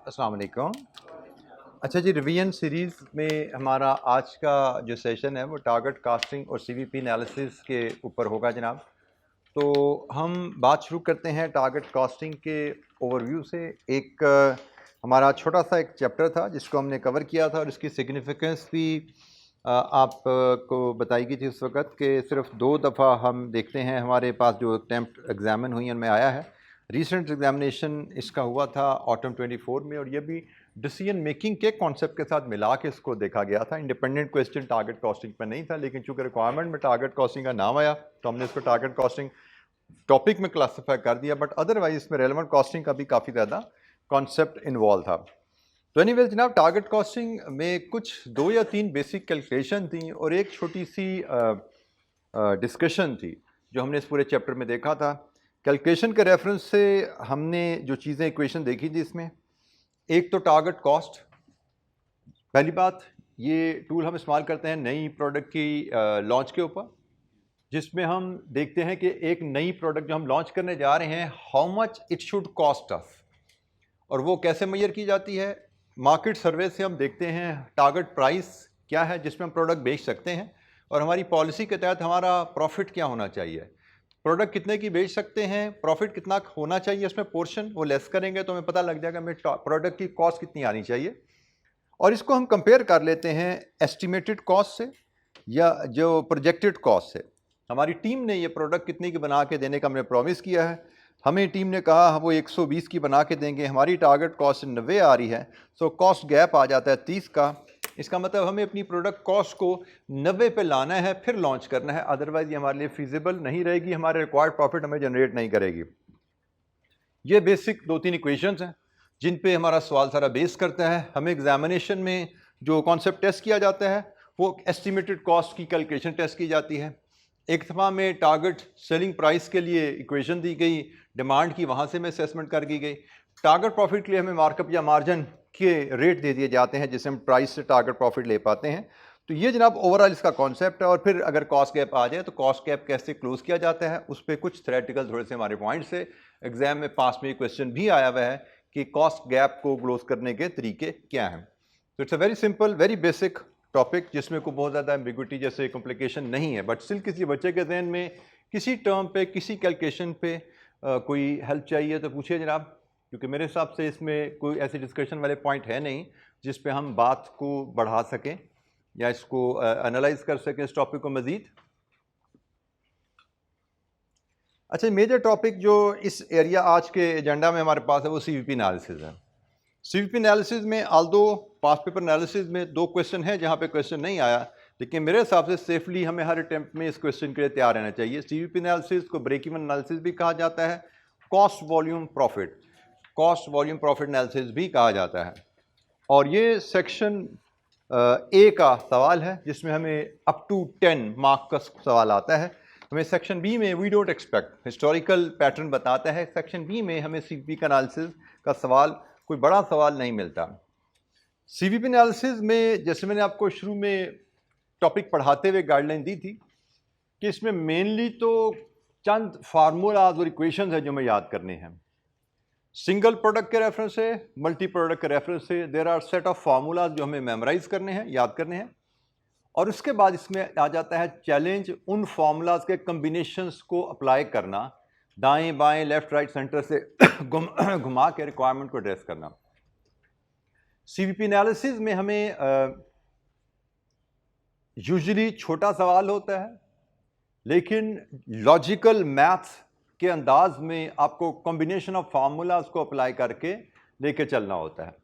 अस्सलाम वालेकुम। अच्छा जी, रिवीजन सीरीज़ में हमारा आज का जो सेशन है वो टारगेट कास्टिंग और सीवीपी एनालिसिस के ऊपर होगा जनाब। तो हम बात शुरू करते हैं टारगेट कास्टिंग के ओवरव्यू से। एक हमारा छोटा सा एक चैप्टर था जिसको हमने कवर किया था और इसकी सिग्निफिकेंस भी आप को बताई गई थी उस वक़्त कि सिर्फ 2 दफ़ा हम देखते हैं हमारे पास जो अटैम्प्ट एग्जामिन हुई उनमें आया है। रीसेंट एग्जामिनेशन इसका हुआ था ऑटम 24 में और ये भी डिसीजन मेकिंग के कॉन्सेप्ट के साथ मिला के इसको देखा गया था। इंडिपेंडेंट क्वेश्चन टारगेट कॉस्टिंग पर नहीं था, लेकिन चूंकि रिक्वायरमेंट में टारगेट कॉस्टिंग का नाम आया तो हमने इसको टारगेट कॉस्टिंग टॉपिक में क्लासीफाई कर दिया। बट अदरवाइज इसमें रेलेवेंट कॉस्टिंग का भी काफ़ी ज़्यादा कॉन्सेप्ट इन्वॉल्व था। तो एनीवेज जनाब, टारगेट कॉस्टिंग में कुछ 2 या 3 बेसिक कैलकुलेशन थी और एक छोटी सी डिस्कशन थी जो हमने इस पूरे चैप्टर में देखा था। कैलकुलेशन के रेफरेंस से हमने जो चीज़ें इक्वेशन देखी थी इसमें, एक तो टारगेट कॉस्ट। पहली बात, ये टूल हम इस्तेमाल करते हैं नई प्रोडक्ट की लॉन्च के ऊपर, जिसमें हम देखते हैं कि एक नई प्रोडक्ट जो हम लॉन्च करने जा रहे हैं, how much it should cost us, और वो कैसे मेजर की जाती है। मार्केट सर्वे से हम देखते हैं टारगेट प्राइस क्या है जिसमें हम प्रोडक्ट बेच सकते हैं, और हमारी पॉलिसी के तहत हमारा प्रॉफिट क्या होना चाहिए। प्रोडक्ट कितने की बेच सकते हैं, प्रॉफिट कितना होना चाहिए, उसमें पोर्शन वो लेस करेंगे तो हमें पता लग जाएगा हमें प्रोडक्ट की कॉस्ट कितनी आनी चाहिए। और इसको हम कंपेयर कर लेते हैं एस्टिमेटेड कॉस्ट से या जो प्रोजेक्टेड कॉस्ट से। हमारी टीम ने ये प्रोडक्ट कितने की बना के देने का हमने प्रॉमिस किया है, हमें टीम ने कहा वो 120 की बना के देंगे, हमारी टारगेट कॉस्ट 90 आ रही है, सो कॉस्ट गैप आ जाता है 30 का। इसका मतलब हमें अपनी प्रोडक्ट कॉस्ट को 90 पे लाना है फिर लॉन्च करना है, अदरवाइज ये हमारे लिए फिजिबल नहीं रहेगी, हमारे रिक्वायर्ड प्रॉफिट हमें जनरेट नहीं करेगी। ये बेसिक 2-3 इक्वेशंस हैं जिन पे हमारा सवाल सारा बेस करता है। हमें एग्जामिनेशन में जो कॉन्सेप्ट टेस्ट किया जाता है वो एस्टिमेटेड कॉस्ट की कैलकुलेशन टेस्ट की जाती है। एक दफ़ा में टारगेट सेलिंग प्राइस के लिए इक्वेशन दी गई, डिमांड की वहाँ से में असेसमेंट कर दी गई। टारगेट प्रॉफिट के लिए हमें मार्कअप या मार्जिन के रेट दे दिए जाते हैं जिससे हम प्राइस से टारगेट प्रॉफिट ले पाते हैं। तो ये जनाब ओवरऑल इसका कॉन्सेप्ट है। और फिर अगर कॉस्ट गैप आ जाए तो कॉस्ट गैप कैसे क्लोज किया जाता है, उस पर कुछ थ्योरेटिकल थोड़े से हमारे पॉइंट्स है। एग्जाम में पास में क्वेश्चन भी आया हुआ है कि कॉस्ट गैप को क्लोज करने के तरीके क्या हैं। तो it's a very simple very basic topic जिसमें कोई बहुत ज़्यादा एम्बिग्विटी जैसे कॉम्प्लिकेशन नहीं है। बट स्टिल किसी बच्चे के जहन में किसी टर्म पे किसी कैलकुलेशन पे कोई हेल्प चाहिए तो पूछिए जनाब, क्योंकि मेरे हिसाब से इसमें कोई ऐसे डिस्कशन वाले पॉइंट है नहीं जिस पे हम बात को बढ़ा सकें या इसको एनालाइज कर सकें इस टॉपिक को मज़ीद। अच्छा, मेजर टॉपिक जो इस एरिया आज के एजेंडा में हमारे पास है वो सीवीपी एनालिसिस है। सीवीपी एनालिसिस में आल्दो पास पेपर एनालिसिस में 2 क्वेश्चन हैं जहाँ पे क्वेश्चन नहीं आया, लेकिन मेरे हिसाब से सेफली हमें हर अटेम्प्ट में इस क्वेश्चन के लिए तैयार रहना चाहिए। सीवीपी एनालिसिस को ब्रेक इवन एनालिसिस भी कहा जाता है, कॉस्ट वॉल्यूम प्रॉफिट एनालिसिस भी कहा जाता है। और ये सेक्शन ए का सवाल है जिसमें हमें अप टू 10 मार्क का सवाल आता है। हमें सेक्शन बी में we don't expect, historical pattern बताता है। सेक्शन बी में हमें सीवीपी का एनालिसिस का सवाल कोई बड़ा सवाल नहीं मिलता। सीवीपी एनालिसिस में जैसे मैंने आपको शुरू में टॉपिक पढ़ाते हुए गाइडलाइन दी थी कि इसमें मेनली तो चंद फार्मूलाज और इक्वेशंस हैं जो हमें याद करने हैं। सिंगल प्रोडक्ट के रेफरेंस से, मल्टी प्रोडक्ट के रेफरेंस से there are set of formulas जो हमें मेमोराइज करने हैं, याद करने हैं। और उसके बाद इसमें आ जाता है चैलेंज उन फार्मूलाज के कम्बिनेशंस को अप्लाई करना, दाएं बाएं लेफ्ट राइट सेंटर से घुमा के रिक्वायरमेंट को एड्रेस करना। सीवीपी एनालिसिस में हमें यूजुअली छोटा सवाल होता है, लेकिन लॉजिकल मैथ्स के अंदाज में आपको कॉम्बिनेशन ऑफ फार्मूलाज को अप्लाई करके लेके चलना होता है।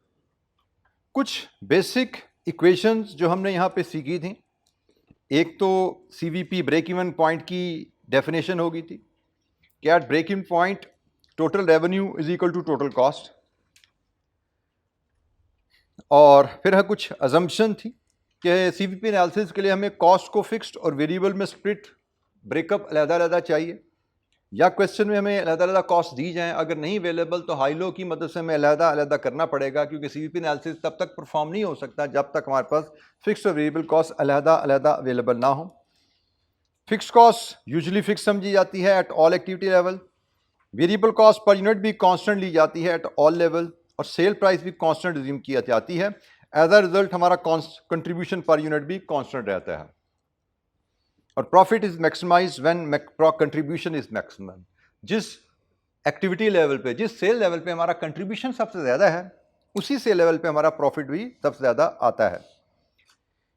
कुछ बेसिक इक्वेशंस जो हमने यहाँ पे सीखी थी, एक तो सीवीपी ब्रेक इवन पॉइंट की डेफिनेशन हो गई थी कि at break even point total revenue is equal to total cost. और फिर कुछ अजम्पशन थी कि सीवीपी एनालिसिस के लिए हमें कॉस्ट को फिक्स्ड और वेरिएबल में स्प्लिट ब्रेकअप अलग-अलग चाहिए, या क्वेश्चन में हमें अलग-अलग कॉस्ट दी जाएं, अगर नहीं अवेलेबल तो हाई लो की मदद से हमें अलग-अलग करना पड़ेगा, क्योंकि सीवीपी एनालिसिस तब तक परफॉर्म नहीं हो सकता जब तक हमारे पास फिक्स्ड और वेरिएबल कॉस्ट अलग-अलग अवेलेबल ना हो। फिक्स्ड कॉस्ट यूजुअली फिक्स समझी जाती है at all activity level, variable cost per unit भी कांस्टेंट ली जाती है एट ऑल लेवल, और सेल प्राइस भी कांस्टेंट रिज्यूम की जाती है। एज अ रिजल्ट हमारा कंट्रीब्यूशन पर यूनिट भी कांस्टेंट रहता है। और profit is maximised when contribution is maximum. जिस एक्टिविटी लेवल पे, जिस सेल लेवल पे हमारा कंट्रीब्यूशन सबसे ज़्यादा है, उसी से लेवल पे हमारा प्रॉफिट भी सबसे ज़्यादा आता है।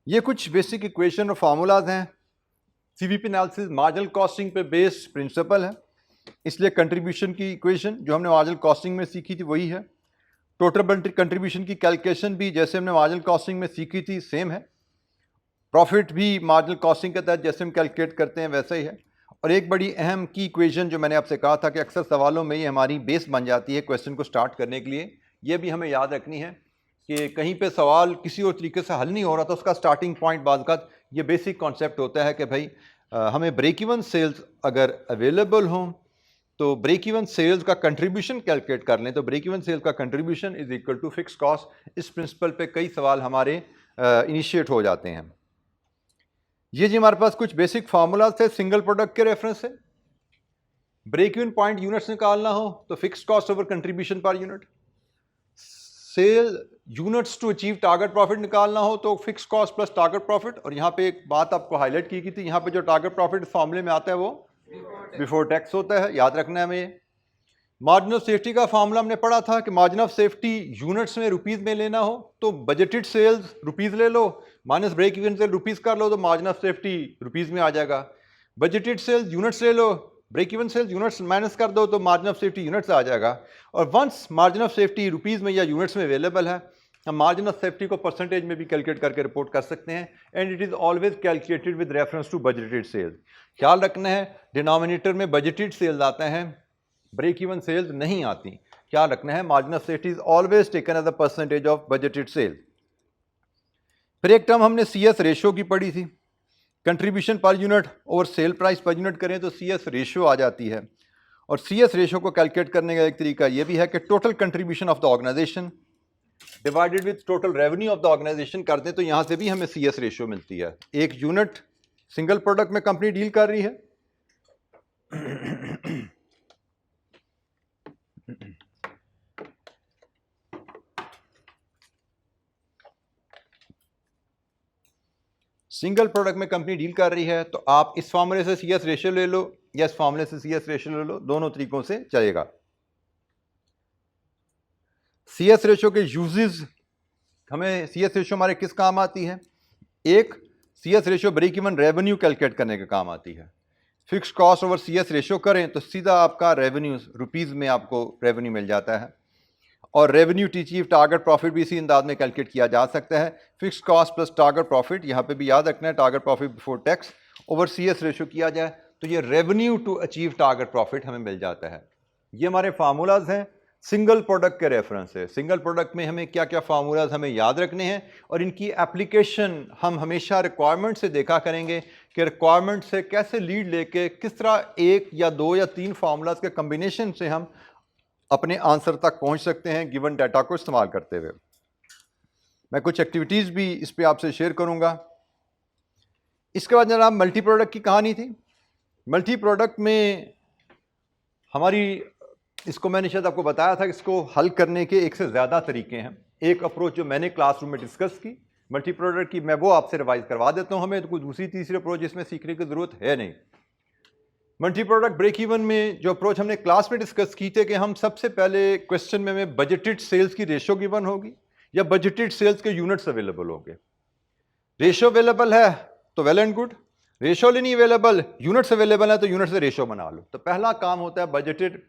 ये कुछ बेसिक इक्वेशन और फार्मूलाज हैं। सीवीपी एनालिसिस मार्जिनल कॉस्टिंग पे बेस्ड प्रिंसिपल है, इसलिए कंट्रीब्यूशन की इक्वेशन जो हमने मार्जिनल कॉस्टिंग में सीखी थी वही है। टोटल कंट्रीब्यूशन की कैलकुलेशन भी जैसे हमने मार्जिनल कॉस्टिंग में सीखी थी सेम है। प्रॉफिट भी मार्जिनल कॉस्टिंग के तहत जैसे हम कैलकुलेट करते हैं वैसा ही है। और एक बड़ी अहम की इक्वेशन जो मैंने आपसे कहा था कि अक्सर सवालों में ये हमारी बेस बन जाती है क्वेश्चन को स्टार्ट करने के लिए, ये भी हमें याद रखनी है कि कहीं पे सवाल किसी और तरीके से हल नहीं हो रहा तो उसका स्टार्टिंग पॉइंट बाज़ ये बेसिक कॉन्सेप्ट होता है कि भाई हमें ब्रेक इवन सेल्स अगर अवेलेबल हों तो ब्रेक इवन सेल्स का कंट्रीब्यूशन कैलकुलेट कर लें, तो ब्रेक इवन सेल्स का contribution is equal to fix cost. इस प्रिंसिपल पे कई सवाल हमारे इनिशिएट हो जाते हैं। ये जी हमारे पास कुछ बेसिक फार्मूलाज थे सिंगल प्रोडक्ट के रेफरेंस से। ब्रेक इवन पॉइंट यूनिट्स निकालना हो तो fix cost over contribution per unit. Sale units to achieve target profit निकालना हो तो fix cost plus target profit. और यहाँ पे एक बात आपको हाईलाइट की थी, यहाँ पे जो टारगेट प्रॉफिट फॉर्मूले में आता है वो बिफोर टैक्स होता है, याद रखना है हमें। मार्जिन ऑफ सेफ्टी का फॉर्मूला हमने पढ़ा था कि मार्जिन ऑफ सेफ्टी यूनिट्स में रुपीस में लेना हो तो बजटेड सेल्स रुपीस ले लो, minus break even sale rupees कर लो तो मार्जिन ऑफ सेफ्टी रुपीस में आ जाएगा। बजटेड सेल्स यूनिट्स ले लो, break even sales units minus कर दो तो मार्जिन ऑफ सेफ्टी यूनिट्स आ जाएगा। और once margin of safety rupees में या यूनिट्स में अवेलेबल है, हम मार्जिन ऑफ सेफ्टी को परसेंटेज में भी कैलकुलेट करके रिपोर्ट कर सकते हैं। And it is always calculated with reference to budgeted sales. ख्याल रखना है डिनोमिनेटर में बजटेड सेल्स आता है, ब्रेक इवन सेल्स नहीं आती। क्या रखना है, margin of safety is always taken as a percentage of budgeted sale. फिर एक टर्म हमने सीएस रेशियो की पढ़ी थी, कंट्रीब्यूशन पर यूनिट और सेल प्राइस पर यूनिट करें तो सीएस रेशियो आ जाती है। और सीएस रेशियो को कैलकुलेट करने का एक तरीका यह भी है कि total contribution of the organisation divided with total revenue of the organisation कर दें तो यहां से भी हमें सीएस रेशियो मिलती है। एक यूनिट सिंगल प्रोडक्ट में कंपनी डील कर रही है सिंगल प्रोडक्ट में कंपनी डील कर रही है तो आप इस फॉर्मूले से सीएस रेशियो ले लो या इस फॉर्मूले से सीएस रेशियो ले लो, दोनों तरीकों से चलेगा। सीएस रेशियो के यूजेस, हमें सीएस रेशियो हमारे किस काम आती है? एक, CS ratio break even revenue calculate करने के काम आती है। Fix cost over CS ratio करें तो सीधा आपका रेवेन्यू रुपीस में आपको रेवेन्यू मिल जाता है। और revenue to achieve target profit भी इसी अंदाज में कैलकुलेट किया जा सकता है। Fix cost plus target profit, यहाँ पे भी याद रखना है target profit before tax over CS ratio किया जाए तो ये revenue to achieve target profit हमें मिल जाता है। ये हमारे फार्मूलाज हैं सिंगल प्रोडक्ट के रेफरेंस से। सिंगल प्रोडक्ट में हमें क्या क्या फार्मूलाज हमें याद रखने हैं और इनकी एप्लीकेशन हम हमेशा रिक्वायरमेंट से देखा करेंगे कि रिक्वायरमेंट से कैसे लीड लेके किस तरह एक या दो या तीन फार्मूलाज के कम्बिनेशन से हम अपने आंसर तक पहुंच सकते हैं गिवन डाटा को इस्तेमाल करते हुए। मैं कुछ एक्टिविटीज़ भी इस पे आपसे शेयर करूंगा। इसके बाद जनाब मल्टी प्रोडक्ट की कहानी थी। मल्टी प्रोडक्ट में हमारी, इसको मैंने शायद आपको बताया था कि इसको हल करने के एक से ज़्यादा तरीके हैं। एक अप्रोच जो मैंने क्लासरूम में डिस्कस की मल्टी प्रोडक्ट की, मैं वो आपसे रिवाइज करवा देता हूँ। हमें तो कोई दूसरी तीसरी अप्रोच इसमें सीखने की ज़रूरत है नहीं। मल्टी प्रोडक्ट ब्रेक इवन में जो अप्रोच हमने क्लास में डिस्कस की थे कि हम सबसे पहले क्वेश्चन में हमें बजटेड सेल्स की रेशियो गिवन होगी या बजटेड सेल्स के यूनिट्स अवेलेबल होंगे। रेशियो अवेलेबल है तो वेल एंड गुड, रेशियो नहीं अवेलेबल, यूनिट्स अवेलेबल है तो यूनिट से रेशियो बना लो। तो पहला काम होता है budgeted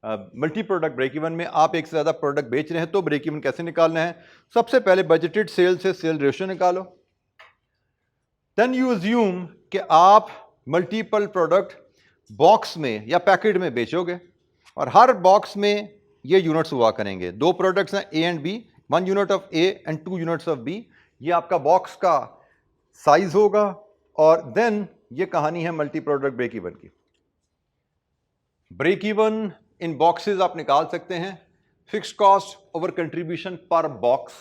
multi product break even में। आप एक से ज़्यादा प्रोडक्ट बेच रहे हैं तो ब्रेक इवन कैसे निकालना है? सबसे पहले बजटेड सेल से सेल रेशियो निकालो। देन यू अज्यूम कि आप मल्टीपल प्रोडक्ट बॉक्स में या पैकेट में बेचोगे और हर बॉक्स में ये यूनिट्स हुआ करेंगे। दो प्रोडक्ट्स हैं A and B, 1 unit of A and 2 units of B. ये आपका बॉक्स का साइज होगा और देन ये कहानी है मल्टी प्रोडक्ट ब्रेक इवन की। ब्रेक इवन इन बॉक्सेस आप निकाल सकते हैं। फिक्स कॉस्ट ओवर कंट्रीब्यूशन पर बॉक्स।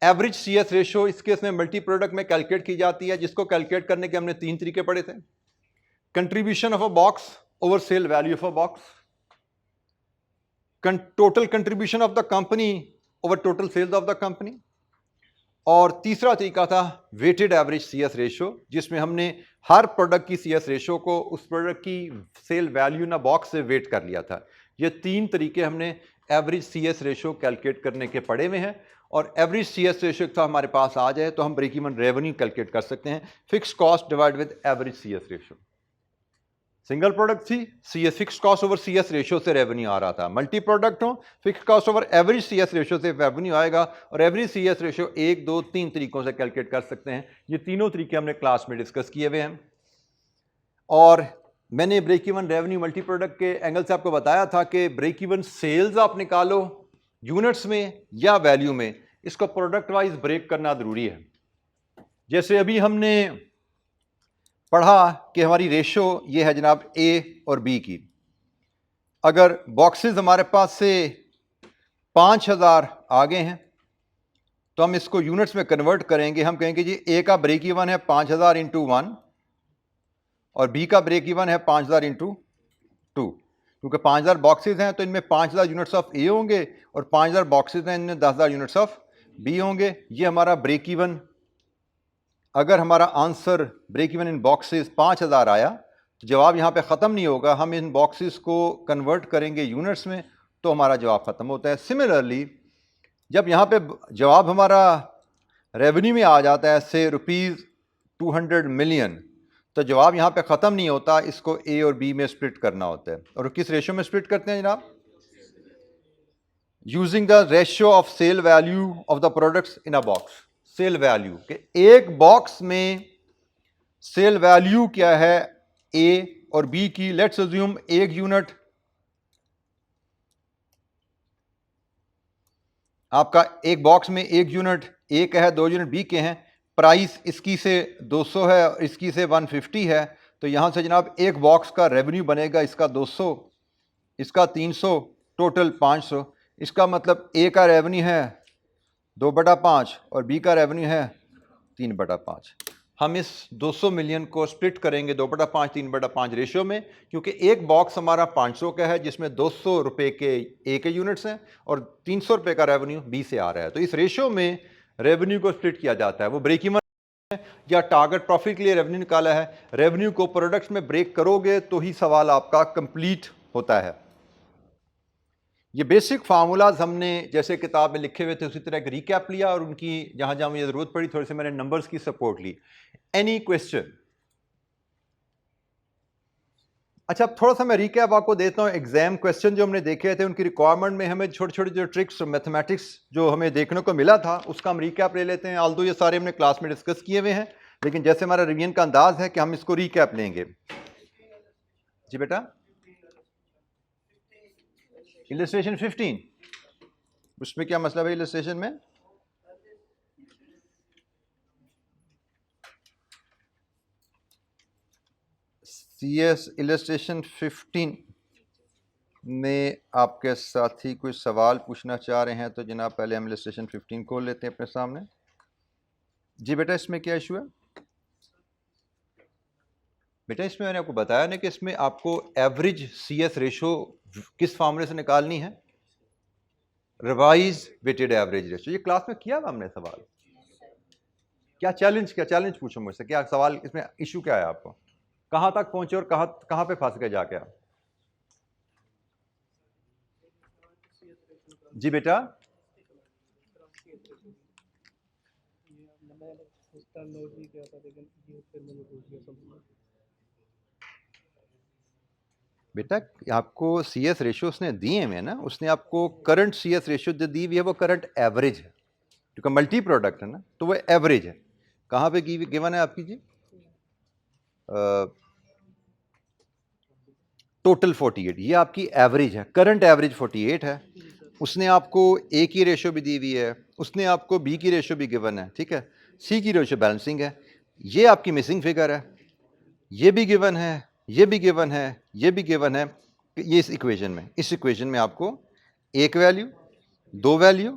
एवरेज सीएस रेशियो इस केस में मल्टी प्रोडक्ट में कैलकुलेट की जाती है, जिसको कैलकुलेट करने के हमने 3 तरीके पढ़े थे। Contribution of a box over sale value of a box, total contribution of the company over total sales of the company. और तीसरा तरीका था वेटेड एवरेज CS रेशो, जिसमें हमने हर प्रोडक्ट की CS रेशो को उस प्रोडक्ट की सेल वैल्यू ना बॉक्स से वेट कर लिया था। ये तीन तरीके हमने एवरेज CS रेशो कैलकुलेट करने के पढ़े हुए हैं, और एवरेज CS रेशो तो हमारे पास आ जाए तो हम ब्रेक इवन रेवेन्यू कैलकुलेट कर सकते हैं। Fix cost divide with average CS ratio. Single product थी, CS fix cost over CS ratio से रेवेन्यू आ रहा था। मल्टी प्रोडक्ट हो, fix cost over average CS ratio से रेवेन्यू आएगा, और एवरेज CS रेशियो 1, 2, 3 तरीकों से कैलकुलेट कर सकते हैं। ये तीनों तरीके हमने क्लास में डिस्कस किए हुए हैं। और मैंने break even revenue multi product के एंगल से आपको बताया था कि ब्रेक इवन सेल्स आप निकालो यूनिट्स में या वैल्यू में, इसको प्रोडक्ट वाइज ब्रेक करना जरूरी है। जैसे अभी हमने पढ़ा कि हमारी रेशो ये है जनाब A और B की। अगर बॉक्सेस हमारे पास से 5000 आ गए हैं तो हम इसको यूनिट्स में कन्वर्ट करेंगे। हम कहेंगे जी A का ब्रेक इवन है 5000 इंटू 1 और B का ब्रेक इवन है 5000 इंटू 2। क्योंकि 5000 बॉक्सेस हैं तो इनमें 5000 यूनिट्स ऑफ A होंगे और 5000 बॉक्सेस हैं, इनमें 10000 यूनिट्स ऑफ B होंगे। ये हमारा ब्रेक इवन, अगर हमारा answer break even in boxes 5000 आया तो जवाब यहाँ पे ख़त्म नहीं होगा, हम इन बॉक्सेस को कन्वर्ट करेंगे यूनिट्स में तो हमारा जवाब ख़त्म होता है। सिमिलरली जब यहाँ पे जवाब हमारा रेवेन्यू में आ जाता है से ₹200 मिलियन, तो जवाब यहाँ पे ख़त्म नहीं होता, इसको A और B में स्प्लिट करना होता है। और किस रेशो में स्प्लिट करते हैं जनाब? Using the ratio of sale value of the products in a box. Sale value के एक बॉक्स में सेल वैल्यू क्या है A और B की। लेट्स अज्यूम एक यूनिट आपका, एक बॉक्स में एक यूनिट A का है, 2 यूनिट B के हैं, प्राइस इसकी से 200 है और इसकी से 150 है, तो यहां से जनाब एक बॉक्स का रेवेन्यू बनेगा, इसका 200, इसका 300, टोटल 500। इसका मतलब A का रेवेन्यू है 2/5 और B का रेवेन्यू है 3/5। हम इस 200 मिलियन को स्प्लिट करेंगे 2/5 3/5 रेशियो में, क्योंकि एक बॉक्स हमारा 500 का है जिसमें 200 रुपए के A के यूनिट्स हैं और 300 रुपए का रेवेन्यू B से आ रहा है। तो इस रेशियो में रेवेन्यू को स्प्लिट किया जाता है। वो ब्रेक इवन या टारगेट प्रॉफिट के लिए रेवेन्यू निकाला है। रेवेन्यू को प्रोडक्ट्स में ब्रेक करोगे तो ही सवाल आपका कंप्लीट होता है। ये बेसिक फार्मूलाज हमने जैसे किताब में लिखे हुए थे उसी तरह एक रिकैप लिया और उनकी जहां जहां मुझे जरूरत पड़ी थोड़े से मैंने नंबर्स की सपोर्ट ली। Any question? अच्छा, अब थोड़ा सा मैं रिकैप आपको देता हूं। एग्जाम क्वेश्चन जो हमने देखे थे उनकी रिक्वायरमेंट में हमें छोटे छोटे जो ट्रिक्स मैथमेटिक्स जो हमें देखने को मिला था उसका हम रिकैप ले लेते हैं। आल्दो ये सारे हमने क्लास में डिस्कस किए हुए हैं, लेकिन जैसे हमारा रिवीजन का अंदाज है कि हम इसको रिकैप लेंगे। जी बेटा, इलस्ट्रेशन 15, उसमें क्या मसला है इलस्ट्रेशन में? CS इलस्ट्रेशन 15 में आपके साथी कोई सवाल पूछना चाह रहे हैं तो जनाब पहले हम इलस्ट्रेशन 15 खोल लेते हैं अपने सामने। जी बेटा, इसमें क्या इशू है? बेटा इसमें मैंने आपको बताया ना कि इसमें आपको एवरेज CS रेशो किस फार्मूले से निकालनी है? Revise weighted average ratio. ये क्लास में किया था हमने सवाल। क्या चैलेंज पूछो मुझसे, क्या सवाल इसमें इशू क्या है आपको? कहां तक पहुंचे और कहां पे फंस गए जाके आप? जी बेटा, बेटा आपको CS रेशियो उसने दिए हैं ना, उसने आपको करंट CS रेशियो जो दी हुई है वो करंट एवरेज है, क्योंकि मल्टी प्रोडक्ट है ना तो वो एवरेज है। कहाँ पे गिवन है आपकी जी? टोटल 48, ये आपकी एवरेज है, करंट एवरेज 48 है। उसने आपको A की रेशियो भी दी हुई है, उसने आपको B की रेशियो भी गिवन है, ठीक है। C की रेशियो बैलेंसिंग है, ये आपकी मिसिंग फिगर है, ये भी गिवन है, ये भी गिवन है, ये भी गिवन है। ये इस इक्वेशन में आपको एक वैल्यू, 2 वैल्यू,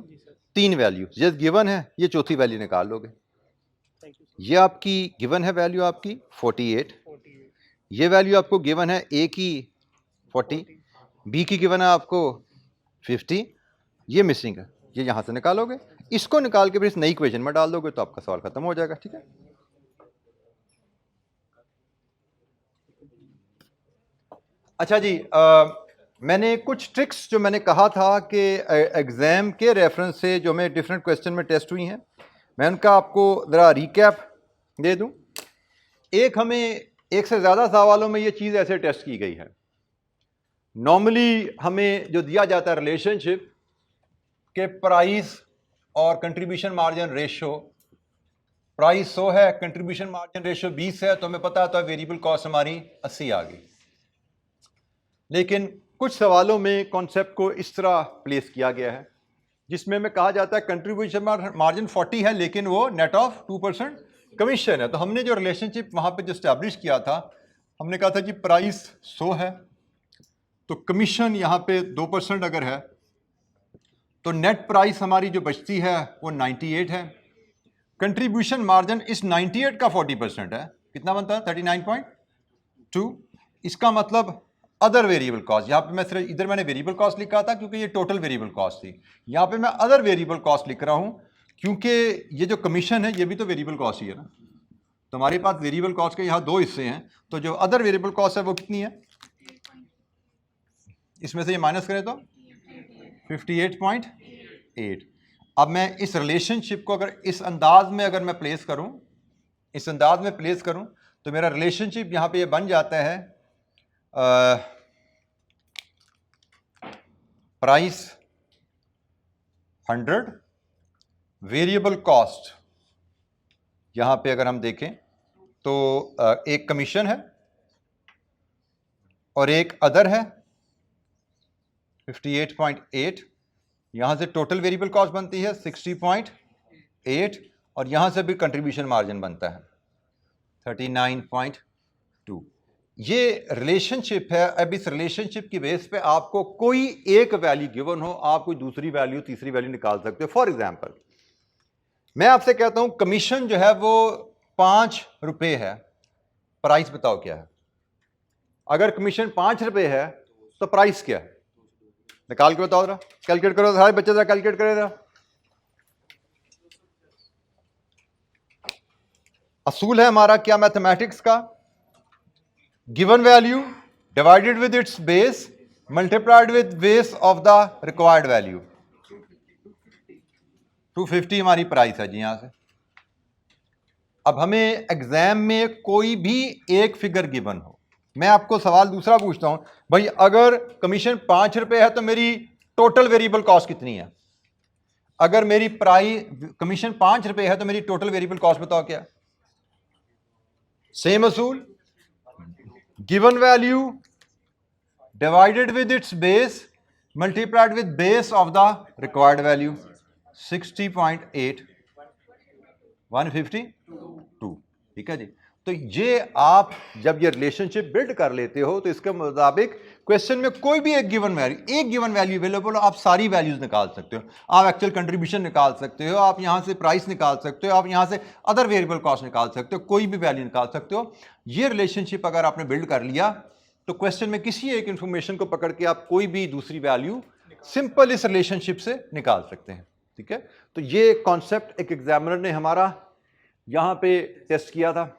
3 वैल्यू ये गिवन है, ये चौथी वैल्यू निकाल लोगे। ये आपकी गिवन है वैल्यू आपकी 48, ये वैल्यू आपको गिवन है A की 40, B की गिवन है आपको 50, ये मिसिंग है, ये यहाँ से निकालोगे, इसको निकाल के फिर इस नई इक्वेशन में डाल दोगे तो आपका सवाल खत्म हो जाएगा। ठीक है, अच्छा जी, मैंने कुछ ट्रिक्स जो मैंने कहा था कि एग्ज़ाम के रेफरेंस से जो मैं डिफरेंट क्वेश्चन में टेस्ट हुई हैं, मैं उनका आपको ज़रा रिकैप दे दूं। एक हमें एक से ज़्यादा सवालों में ये चीज़ ऐसे टेस्ट की गई है। नॉर्मली हमें जो दिया जाता है रिलेशनशिप के प्राइस और कंट्रीब्यूशन मार्जिन रेशो, प्राइस 100 है, कंट्रीब्यूशन मार्जिन रेशो 20 है, तो हमें पता था वेरिएबल कॉस्ट हमारी 80 आ गई। लेकिन कुछ सवालों में कॉन्सेप्ट को इस तरह प्लेस किया गया है जिसमें में कहा जाता है कंट्रीब्यूशन मार्जिन 40 है लेकिन वो नेट ऑफ 2% कमीशन है। तो हमने जो रिलेशनशिप वहां पे जो स्टैब्लिश किया था, हमने कहा था कि प्राइस 100 है तो कमीशन यहाँ पे 2% अगर है तो नेट प्राइस हमारी जो बचती है वो 98 है। कंट्रीब्यूशन मार्जिन इस 98 का 40% है, कितना बनता है 39.2। इसका मतलब अदर वेरिएबल कॉस्ट, यहाँ पे मैं सिर्फ इधर मैंने वेरिएबल कॉस्ट लिखा था क्योंकि ये टोटल वेरिएबल कॉस्ट थी, यहाँ पे मैं अदर वेरिएबल कॉस्ट लिख रहा हूँ क्योंकि ये जो कमीशन है ये भी तो वेरिएबल कॉस्ट ही है ना। तो हमारे पास वेरिएबल कॉस्ट के यहाँ दो हिस्से हैं, तो जो अदर वेरिएबल कॉस्ट है वो कितनी है, इसमें से ये माइनस करें तो 58.8। अब मैं इस रिलेशनशिप को अगर इस अंदाज में अगर मैं प्लेस करूं, इस अंदाज में प्लेस करूं तो मेरा रिलेशनशिप यहां पे ये बन जाता है प्राइस 100, वेरिएबल कॉस्ट यहां पे अगर हम देखें तो एक कमीशन है और एक अदर है 58.8, यहां से टोटल वेरिएबल कॉस्ट बनती है 60.8 और यहां से भी कंट्रीब्यूशन मार्जिन बनता है 39.2। ये रिलेशनशिप है। अब इस रिलेशनशिप की बेस पे आपको कोई एक वैल्यू गिवन हो, आप कोई दूसरी वैल्यू तीसरी वैल्यू निकाल सकते हो। फॉर एग्जांपल मैं आपसे कहता हूं कमीशन जो है वो 5 रुपए है, प्राइस बताओ क्या है। अगर कमीशन 5 रुपए है तो प्राइस क्या है, निकाल के बताओ जरा, कैलकुलेट करो सारे बच्चे जरा कैलकुलेट करें जरा। असूल है हमारा क्या मैथमेटिक्स का, given value divided with its base multiplied with base of the required value. 250 हमारी प्राइस है जी यहां से। अब हमें एग्जाम में कोई भी एक फिगर गिवन हो, मैं आपको सवाल दूसरा पूछता हूं, भाई अगर कमीशन 5 रुपए है तो मेरी टोटल वेरिएबल कॉस्ट कितनी है। अगर मेरी प्राइस कमीशन 5 रुपए है तो मेरी टोटल वेरिएबल कॉस्ट बताओ क्या। सेम असूल, given value divided with its base multiplied with base of the required value 60.8 152। ठीक है जी। तो ये आप जब ये रिलेशनशिप बिल्ड कर लेते हो तो इसके मुताबिक क्वेश्चन में कोई भी एक गिवन वैल्यू अवेलेबल हो, आप सारी वैल्यूज निकाल सकते हो। आप एक्चुअल कंट्रीब्यूशन निकाल सकते हो, आप यहां से प्राइस निकाल सकते हो, आप यहां से अदर वेरिएबल कॉस्ट निकाल सकते हो, कोई भी वैल्यू निकाल सकते हो। ये रिलेशनशिप अगर आपने बिल्ड कर लिया तो क्वेश्चन में किसी एक इंफॉर्मेशन को पकड़ के आप कोई भी दूसरी वैल्यू सिंपल इस रिलेशनशिप से निकाल सकते हैं। ठीक है, तो ये कॉन्सेप्ट एक एग्जामिनर ने हमारा यहां पे टेस्ट किया था,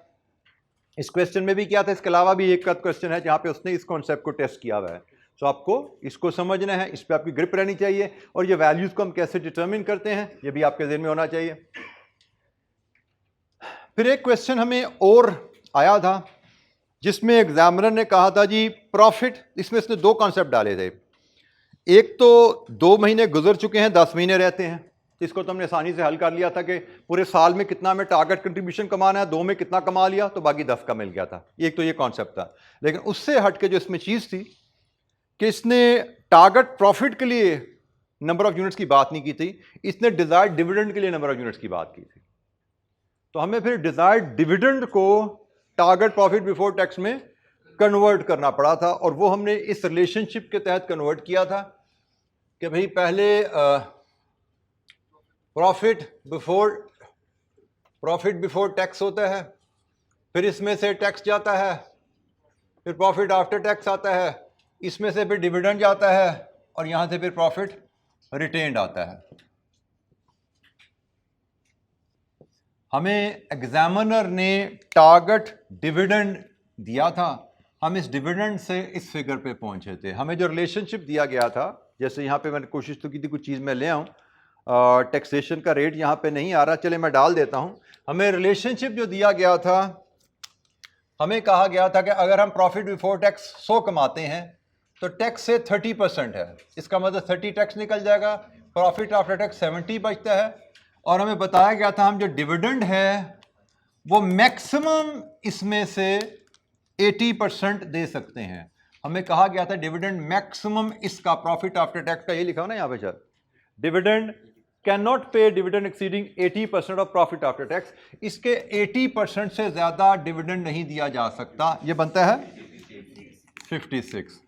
इस क्वेश्चन में भी किया था। इसके अलावा भी एक क्वेश्चन है जहां पे उसने इस कॉन्सेप्ट को टेस्ट किया हुआ है। तो आपको इसको समझना है, इस पे आपकी ग्रिप रहनी चाहिए, और ये वैल्यूज को हम कैसे डिटरमिन करते हैं ये भी आपके ज़हन में होना चाहिए। फिर एक क्वेश्चन हमें और आया था जिसमें एग्जामिनर ने कहा था जी प्रॉफिट, इसमें इसने दो कॉन्सेप्ट डाले थे। एक तो 2 महीने गुजर चुके हैं, 10 महीने रहते हैं, इसको तो हमने आसानी से हल कर लिया था कि पूरे साल में कितना हमें टारगेट कंट्रीब्यूशन कमाना है, 2 में कितना कमा लिया तो बाकी 10 का मिल गया था। एक तो ये कॉन्सेप्ट था। लेकिन उससे हट के जो इसमें चीज़ थी कि इसने टारगेट प्रॉफिट के लिए नंबर ऑफ यूनिट्स की बात नहीं की थी, इसने डिजायर्ड डिविडेंड के लिए नंबर ऑफ यूनिट्स की बात की थी। तो हमें फिर डिजायर्ड डिविडेंड को टारगेट प्रॉफिट बिफोर टैक्स में कन्वर्ट करना पड़ा था, और वो हमने इस रिलेशनशिप के तहत कन्वर्ट किया था कि भाई पहले प्रॉफिट बिफोर टैक्स होता है, फिर इसमें से टैक्स जाता है, फिर प्रॉफिट आफ्टर टैक्स आता है, इसमें से फिर डिविडेंड जाता है, और यहां से फिर प्रॉफिट रिटेन्ड आता है। हमें एग्जामिनर ने टारगेट डिविडेंड दिया था, हम इस डिविडेंड से इस फिगर पे पहुंचे थे। हमें जो रिलेशनशिप दिया गया था, जैसे यहाँ पे मैंने कोशिश तो की थी कुछ चीज़ मैं ले आऊँ, टैक्सेशन का रेट यहाँ पे नहीं आ रहा, चले मैं डाल देता हूँ। हमें रिलेशनशिप जो दिया गया था, हमें कहा गया था कि अगर हम प्रॉफिट बिफोर टैक्स 100 कमाते हैं तो टैक्स से 30% है, इसका मतलब 30 टैक्स निकल जाएगा, प्रॉफिट आफ्टर टैक्स 70 बचता है। और हमें बताया गया था हम जो डिविडेंड है वो मैक्सिमम इसमें से 80% दे सकते हैं। हमें कहा गया था डिविडेंड मैक्सिमम इसका प्रॉफिट आफ्टर टैक्स का, ये लिखा हो ना यहाँ पे सर, डिविडेंड कैन नॉट पे dividend exceeding 80% of profit after tax. इसके 80% से ज्यादा डिविडेंड नहीं दिया जा सकता, ये बनता है 56।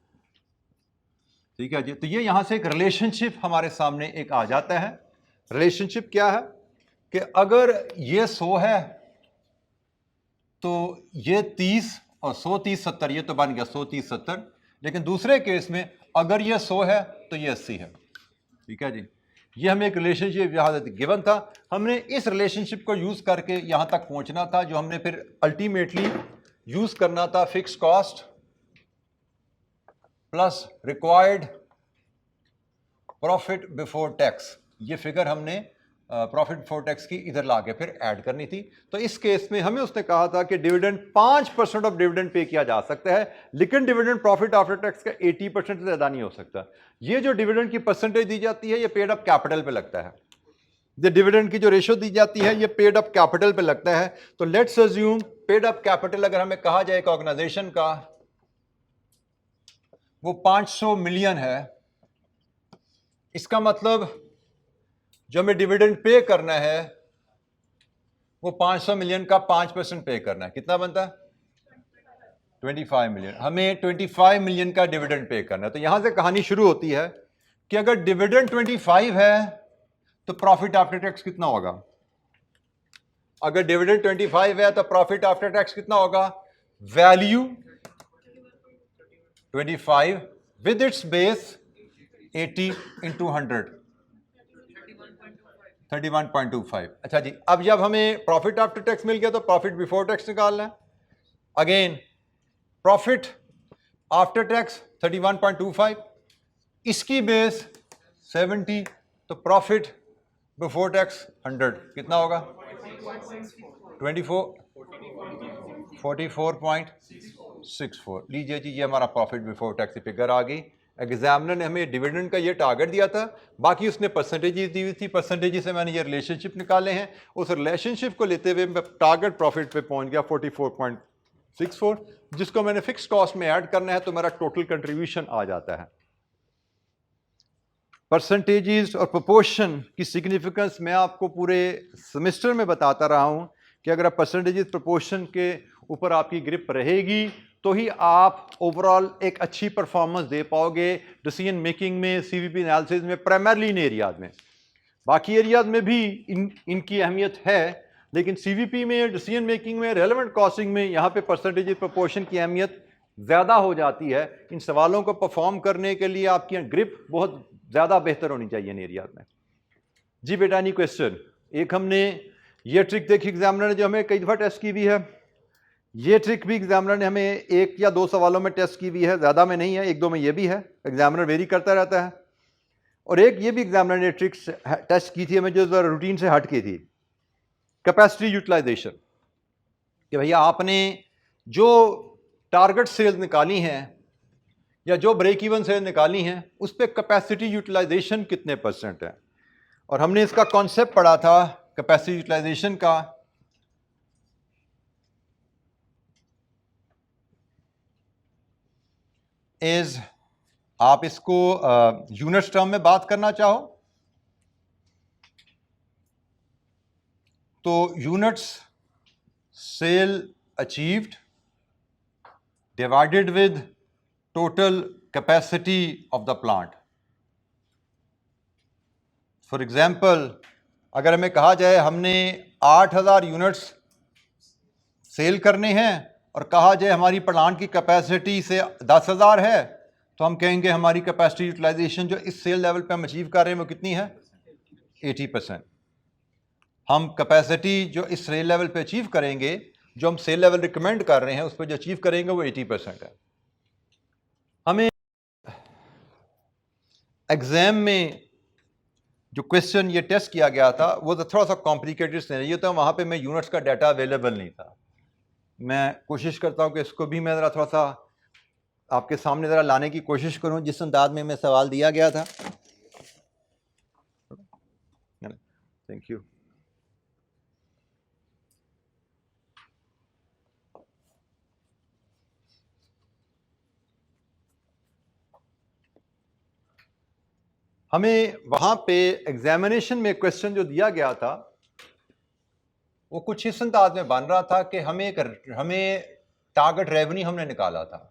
ठीक है जी। तो ये यहां से एक रिलेशनशिप हमारे सामने एक आ जाता है। रिलेशनशिप क्या है कि अगर ये 100 है तो ये 30 और 100 30 70, ये तो बन गया 100 30 70। लेकिन दूसरे केस में अगर ये 100 है तो ये 80 है। ठीक है जी। ये हमें एक रिलेशनशिप यहां गिवन था, हमने इस रिलेशनशिप को यूज करके यहां तक पहुंचना था, जो हमने फिर अल्टीमेटली यूज करना था fix cost plus required profit before tax. ये फिगर हमने प्रॉफिट बिफोर टैक्स की इधर लाके फिर ऐड करनी थी। तो इस केस में हमें उसने कहा था कि डिविडेंड 5% ऑफ डिविडेंड पे किया जा सकता है, लेकिन डिविडेंड प्रॉफिट आफ्टर टैक्स का 80% से ज्यादा नहीं हो सकता। ये जो डिविडेंड की परसेंटेज दी जाती है ये पेड अप कैपिटल पे लगता है। ये डिविडेंड की जो रेशो दी जाती है ये पेड अप कैपिटल पे लगता है। तो let's assume paid up capital अगर हमें कहा जाए एक ऑर्गेनाइजेशन का वो 500 मिलियन है, इसका मतलब जो हमें डिविडेंड पे करना है वो 500 मिलियन का 5% पे करना है। कितना बनता है? 25 मिलियन। हमें 25 मिलियन का डिविडेंड पे करना है। तो यहां से कहानी शुरू होती है कि अगर डिविडेंड 25 है तो प्रॉफिट आफ्टर टैक्स कितना होगा? अगर डिविडेंड 25 है तो प्रॉफिट आफ्टर टैक्स कितना होगा? Value 25 with its base 80 into 100, 31.25। अच्छा जी। अब जब हमें प्रॉफिट आफ्टर टैक्स मिल गया तो प्रॉफिट बिफोर टैक्स निकालना है। अगेन प्रॉफिट आफ्टर टैक्स 31.25, इसकी बेस 70, तो प्रॉफिट बिफोर टैक्स 100 कितना होगा? 44.64। लीजिए जी, ये हमारा प्रॉफिट बिफोर टैक्स की फिगर आ गई। एग्जामिनर ने हमें डिविडेंड का ये टारगेट दिया था, बाकी उसने परसेंटेजेस दी हुई थी, परसेंटेजेस से मैंने ये रिलेशनशिप निकाले हैं। उस रिलेशनशिप को लेते हुए मैं टारगेट प्रॉफिट पे पहुंच गया 44.64, जिसको मैंने फिक्स कॉस्ट में ऐड करना है तो मेरा टोटल कंट्रीब्यूशन आ जाता है। परसेंटेजेस और प्रोपोर्शन की सिग्निफिकेंस मैं आपको पूरे सेमेस्टर में बताता रहा हूं कि अगर आप परसेंटेजेस प्रोपोर्शन के ऊपर आपकी ग्रिप रहेगी तो ही आप ओवरऑल एक अच्छी परफॉर्मेंस दे पाओगे डिसीजन मेकिंग में, सीवीपी एनालिसिस में, प्राइमरली इन एरियाज में। बाकी एरियाज में भी इनकी अहमियत है, लेकिन सीवीपी में, डिसीजन मेकिंग में, रेलेवेंट कॉस्टिंग में यहाँ पे परसेंटेज प्रोपोर्शन की अहमियत ज़्यादा हो जाती है। इन सवालों को परफॉर्म करने के लिए आपकी ग्रिप बहुत ज़्यादा बेहतर होनी चाहिए इन एरियाज में। जी बेटा, एनी क्वेश्चन? एक हमने ये ट्रिक देखी एग्जामिनर ने जो हमें कई दफ़ा टेस्ट की भी है, ये ट्रिक भी एग्जामिनर ने हमें 1 या 2 सवालों में टेस्ट की हुई है, ज़्यादा में नहीं है, 1-2 में ये भी है, एग्जामिनर वेरी करता रहता है। और एक ये भी एग्जामिनर ने ट्रिक्स टेस्ट की थी हमें जो रूटीन से हट की थी, कैपेसिटी यूटिलाइजेशन, कि भैया आपने जो टारगेट सेल्स निकाली हैं या जो ब्रेक इवन सेल्स निकाली हैं उस पर कैपेसिटी यूटिलाइजेशन कितने % है। और हमने इसका कॉन्सेप्ट पढ़ा था कैपेसिटी यूटिलाइजेशन का, इज आप इसको यूनिट्स टर्म में बात करना चाहो तो units sale achieved divided with total capacity of the plant. For example, अगर हमें कहा जाए हमने 8000 यूनिट्स सेल करने हैं और कहा जाए हमारी प्लांट की कैपेसिटी से 10,000 है, तो हम कहेंगे हमारी कैपेसिटी यूटिलाइजेशन जो इस सेल लेवल पे हम अचीव कर रहे हैं वो कितनी है, 80%। हम कैपेसिटी जो इस सेल लेवल पे अचीव करेंगे, जो हम सेल लेवल रिकमेंड कर रहे हैं उस पर जो अचीव करेंगे वो 80% है। हमें एग्जाम में जो क्वेश्चन ये टेस्ट किया गया था वो तो थोड़ा सा कॉम्प्लिकेटेड सिनेरियो था, वहाँ पे मैं यूनिट्स का डाटा अवेलेबल नहीं था। मैं कोशिश करता हूँ कि इसको भी मैं ज़रा थोड़ा सा आपके सामने ज़रा लाने की कोशिश करूँ जिस अंदाज में मैं सवाल दिया गया था। Thank you. हमें वहाँ पे एग्जामिनेशन में क्वेश्चन जो दिया गया था वो कुछ इस अंदाज में बन रहा था कि हमें टारगेट रेवेन्यू हमने निकाला था,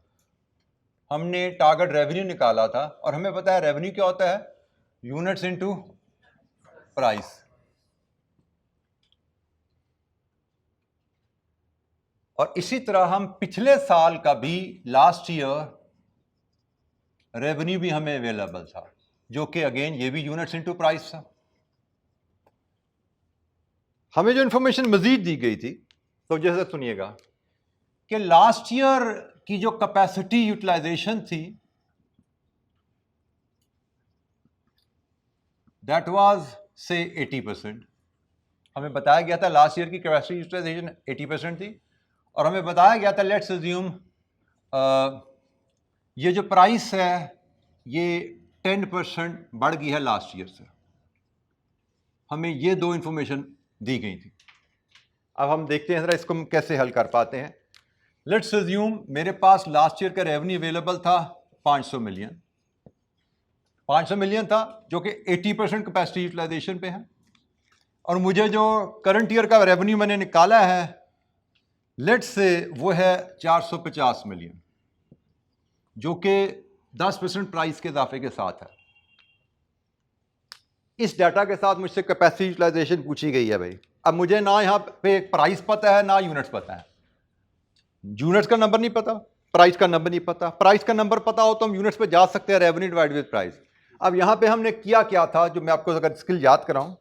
हमने टारगेट रेवेन्यू निकाला था और हमें पता है रेवेन्यू क्या होता है, यूनिट्स इनटू प्राइस। और इसी तरह हम पिछले साल का भी लास्ट ईयर रेवेन्यू भी हमें अवेलेबल था, जो कि अगेन ये भी यूनिट्स इनटू प्राइस था। हमें जो इंफॉर्मेशन मजीद दी गई थी तो जैसे सुनिएगा कि लास्ट ईयर की जो कैपेसिटी यूटिलाइजेशन थी दैट वाज से 80%। हमें बताया गया था लास्ट ईयर की कैपेसिटी यूटिलाइजेशन 80% थी और हमें बताया गया था लेट्स अज्यूम ये जो प्राइस है ये 10% बढ़ गई है लास्ट ईयर से। हमें ये दो इंफॉर्मेशन दी गई थी। अब हम देखते हैं जरा इसको हम कैसे हल कर पाते हैं। लेट्स अज्यूम मेरे पास लास्ट ईयर का रेवेन्यू अवेलेबल था 500 मिलियन, 500 मिलियन था जो कि 80% कैपेसिटी यूटिलाइजेशन पे है, और मुझे जो करंट ईयर का रेवेन्यू मैंने निकाला है लेट्स से वो है 450 मिलियन, जो कि 10% प्राइस के इजाफे के साथ है। इस डाटा के साथ मुझसे कैपेसिटी यूटिलाइजेशन पूछी गई है भाई। अब मुझे ना यहाँ पे प्राइस पता है ना यूनिट्स पता है, यूनिट्स का नंबर नहीं पता, प्राइस का नंबर नहीं पता। प्राइस का नंबर पता हो तो हम यूनिट्स पे जा सकते हैं, रेवेन्यू डिवाइड विद प्राइस। अब यहाँ पे हमने किया क्या था, जो मैं आपको अगर स्किल याद कराऊं,